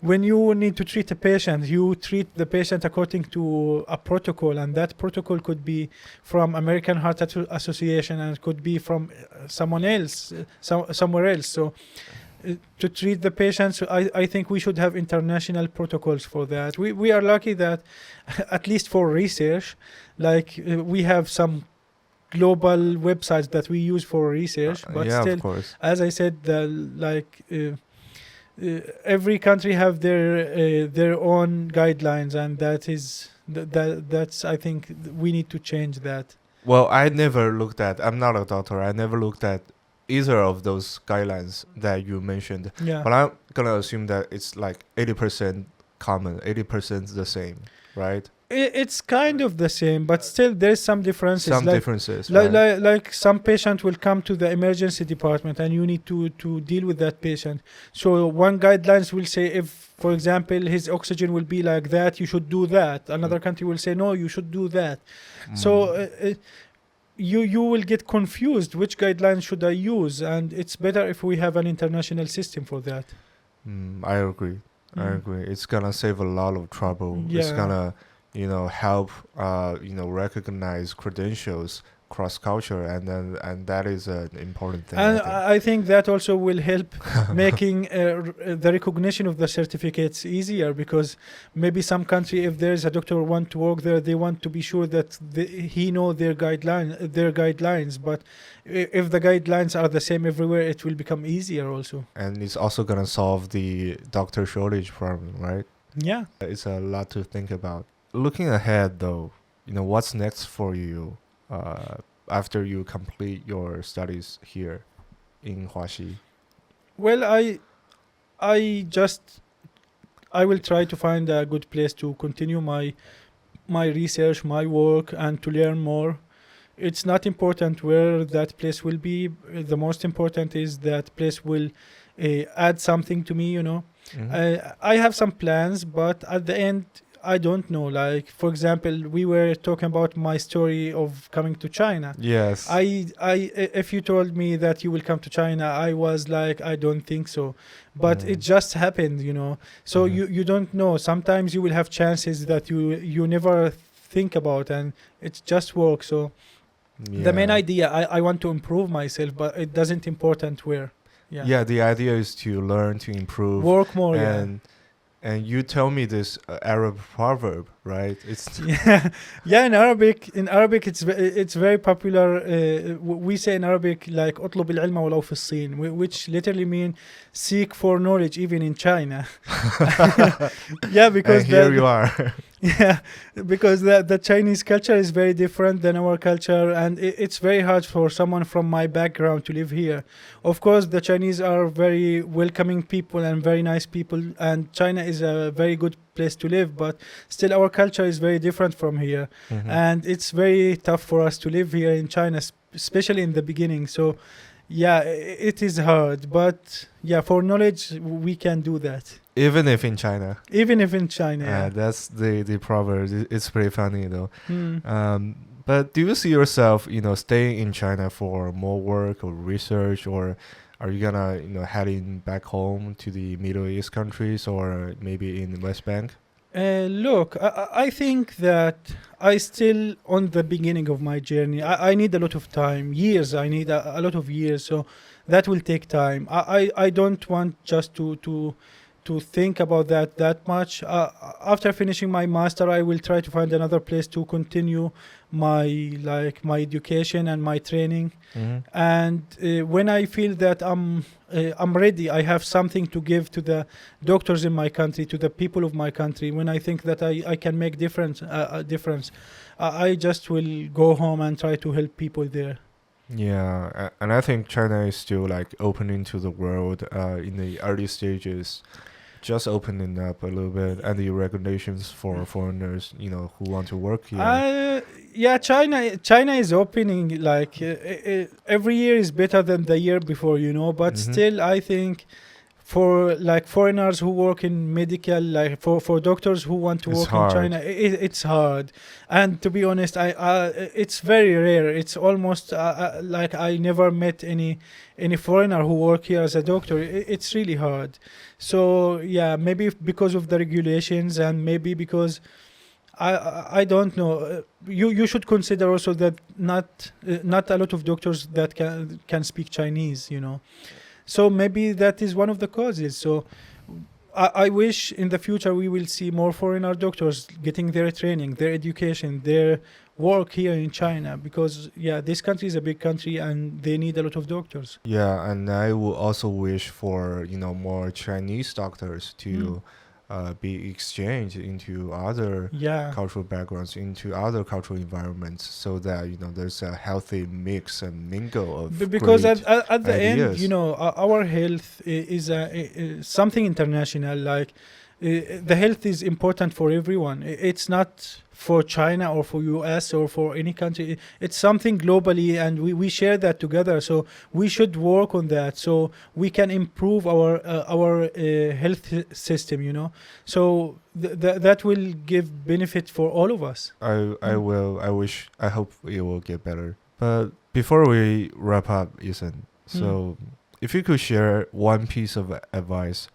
when you need to treat a patient, you treat the patient according to a protocol, and that protocol could be from American Heart Association, and it could be from someone else, somewhere else. So to treat the patients. I think we should have international protocols for that. We are lucky that at least for research, we have some global websites that we use for research, but yeah, still, of course. as I said, every country have their own guidelines, and that's I think we need to change that. Well, I never looked at, I'm not a doctor, I never looked at either of those guidelines that you mentioned. Yeah. But I'm going to assume that it's like 80% common, 80% the same, right? It's kind of the same, but still there's some differences. Some differences. Like some patient will come to the emergency department and you need to deal with that patient. So one guidelines will say, if, for example, his oxygen will be like that, you should do that. Another country will say, no, you should do that. So you will get confused. Which guidelines should I use? And it's better if we have an international system for that. I agree. I agree. It's going to save a lot of trouble. Yeah. It's going to help recognize credentials cross culture, and that is an important thing. And I think that also will help making the recognition of the certificates easier, because maybe some country, if there is a doctor who want to work there, they want to be sure that he know their guidelines. But if the guidelines are the same everywhere, it will become easier also. And it's also gonna solve the doctor shortage problem, right? Yeah, it's a lot to think about. Looking ahead, though, what's next for you after you complete your studies here in Huaxi? Well, I will try to find a good place to continue my research, my work, and to learn more. It's not important where that place will be. The most important is that place will add something to me, I have some plans, but at the end, I don't know. Like, for example, we were talking about my story of coming to China. Yes. If you told me that you will come to China, I was like, I don't think so. But it just happened, So you don't know. Sometimes you will have chances that you never think about, and it just works. So the main idea, I want to improve myself, but it doesn't important where. Yeah, the idea is to learn, to improve. Work more, And you tell me this Arab proverb, right? It's in Arabic it's very popular. We say in Arabic like اطلب العلم ولو في الصين, which literally mean seek for knowledge even in China. Because and here you are. Because the Chinese culture is very different than our culture, and it's very hard for someone from my background to live here. Of course, the Chinese are very welcoming people and very nice people, and China is a very good place to live, but still our culture is very different from here. And it's very tough for us to live here in China, especially in the beginning. So it is hard, but for knowledge we can do that. Even if in China, that's the proverb. It's pretty funny though. But do you see yourself staying in China for more work or research, or are you gonna heading back home to the Middle East countries, or maybe in the West Bank? Look, I think that I still on the beginning of my journey. I need a lot of time, years. I need a lot of years, so that will take time. I don't want just to think about that much. After finishing my master, I will try to find another place to continue my education and my training. And when I feel that I'm ready, I have something to give to the doctors in my country, to the people of my country. When I think that I can make a difference, I just will go home and try to help people there. Yeah, and I think China is still opening to the world in the early stages. Just opening up a little bit, and the regulations for foreigners, who want to work here. China is opening every year is better than the year before, but still I think for foreigners who work in medical, for doctors who want to work in China, it's hard. And to be honest, it's very rare. It's almost I never met any foreigner who work here as a doctor. It's really hard. So maybe because of the regulations, and maybe because I don't know. You should consider also that not a lot of doctors that can speak Chinese, So maybe that is one of the causes. So I wish in the future we will see more foreigner doctors getting their training, their education, their work here in China, because this country is a big country and they need a lot of doctors. Yeah, and I will also wish for more Chinese doctors to be exchanged into other cultural backgrounds, into other cultural environments, so that there's a healthy mix and mingle of because great at the ideas. end, our health is something international. Like the health is important for everyone. It's not for China or for US or for any country. It's something globally, and we share that together. So we should work on that so we can improve our health system. So that will give benefit for all of us. I hope it will get better. But before we wrap up, Isan, so if you could share one piece of advice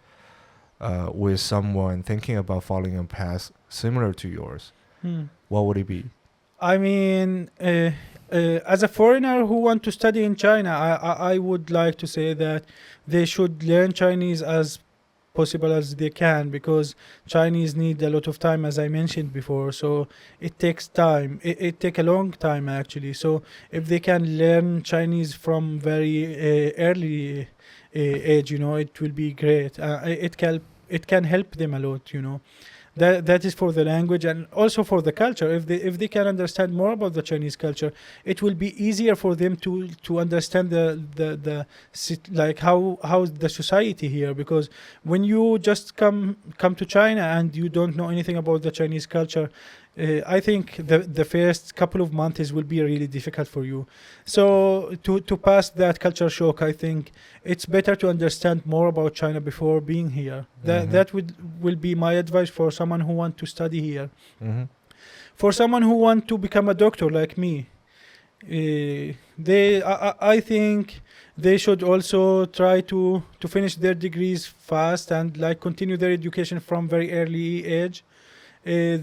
with someone thinking about following a path similar to yours, what would it be? I mean, as a foreigner who want to study in China, I would like to say that they should learn Chinese as possible as they can, because Chinese need a lot of time, as I mentioned before. So it takes time. It take a long time actually. So if they can learn Chinese from very early age, it will be great. It can help them a lot, That is for the language and also for the culture. If they can understand more about the Chinese culture, it will be easier for them to understand the how the society here. Because when you just come to China and you don't know anything about the Chinese culture, I think the first couple of months will be really difficult for you. So to pass that culture shock, I think it's better to understand more about China before being here. That will be my advice for someone who want to study here. For someone who want to become a doctor like me, I think they should also try to finish their degrees fast and continue their education from very early age.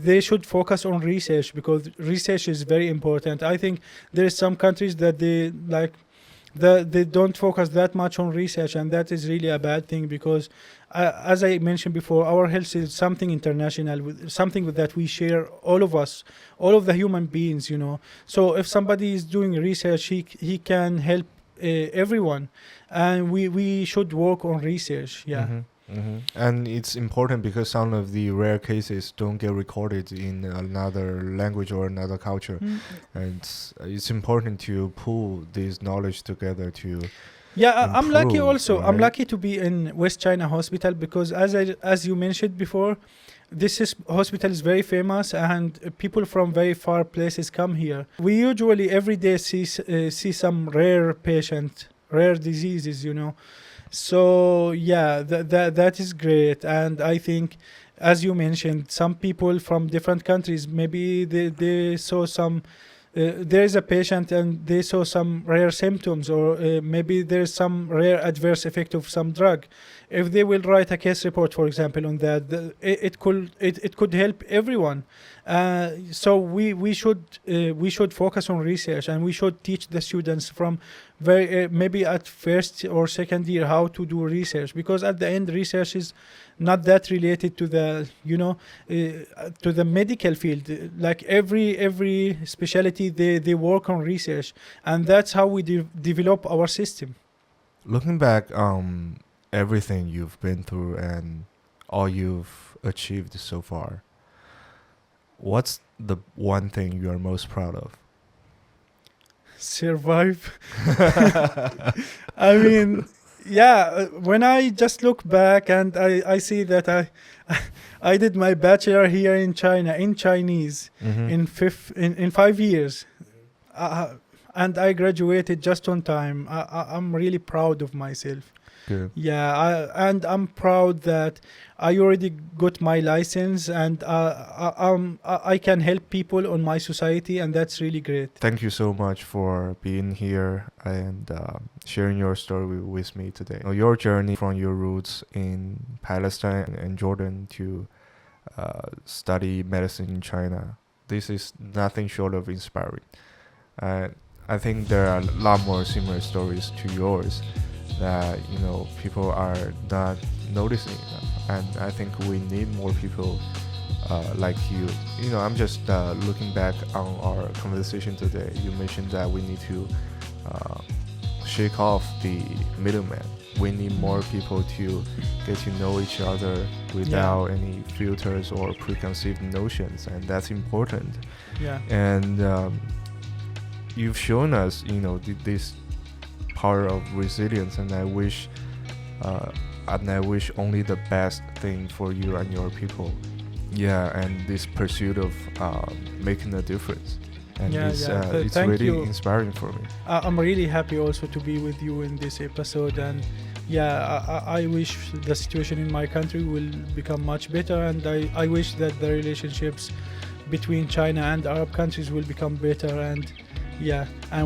They should focus on research, because research is very important. I think there is some countries that they don't focus that much on research, and that is really a bad thing, because as I mentioned before, our health is something international, something that we share, all of us, all of the human beings, So if somebody is doing research, he can help everyone, and we should work on research. And it's important because some of the rare cases don't get recorded in another language or another culture, and it's important to pull this knowledge together to I'm lucky also. Right? I'm lucky to be in West China Hospital, because as you mentioned before, this hospital is very famous, and people from very far places come here. We usually every day see some rare patient, rare diseases, So that is great. And I think, as you mentioned, some people from different countries, maybe they saw some there is a patient and they saw some rare symptoms, or maybe there's some rare adverse effect of some drug. If they will write a case report, for example, on that, it could help everyone. So we should focus on research, and we should teach the students from very maybe at first or second year how to do research, because at the end research is not that related to the to the medical field. Like every specialty, they work on research, and that's how we develop our system. Looking back everything you've been through and all you've achieved so far, what's the one thing you are most proud of? Survive. I mean, when I just look back and I see that I did my bachelor here in China in Chinese in 5 years, and I graduated just on time. I'm really proud of myself. Good. And I'm proud that I already got my license, and I can help people on my society, and that's really great. Thank you so much for being here and sharing your story with me today. Your journey from your roots in Palestine and Jordan to study medicine in China, this is nothing short of inspiring. I think there are a lot more similar stories to yours. that people are not noticing enough, and I think we need more people like you. I'm just looking back on our conversation today. You mentioned that we need to shake off the middleman. We need more people to get to know each other without any filters or preconceived notions, and that's important. And you've shown us this power of resilience, and I wish only the best thing for you and your people. And this pursuit of making a difference, and it's really inspiring for me. I'm really happy also to be with you in this episode, and I wish the situation in my country will become much better, and I wish that the relationships between China and Arab countries will become better, and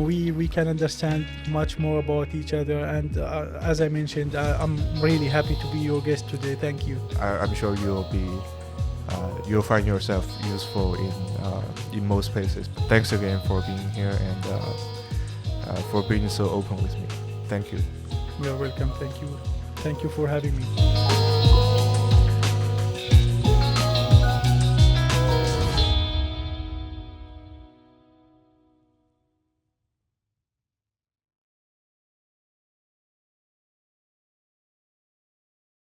we can understand much more about each other. And as I mentioned, I'm really happy to be your guest today. Thank you. I'm sure you'll find yourself useful in most places. Thanks again for being here and for being so open with me. Thank you. You're welcome. Thank you for having me.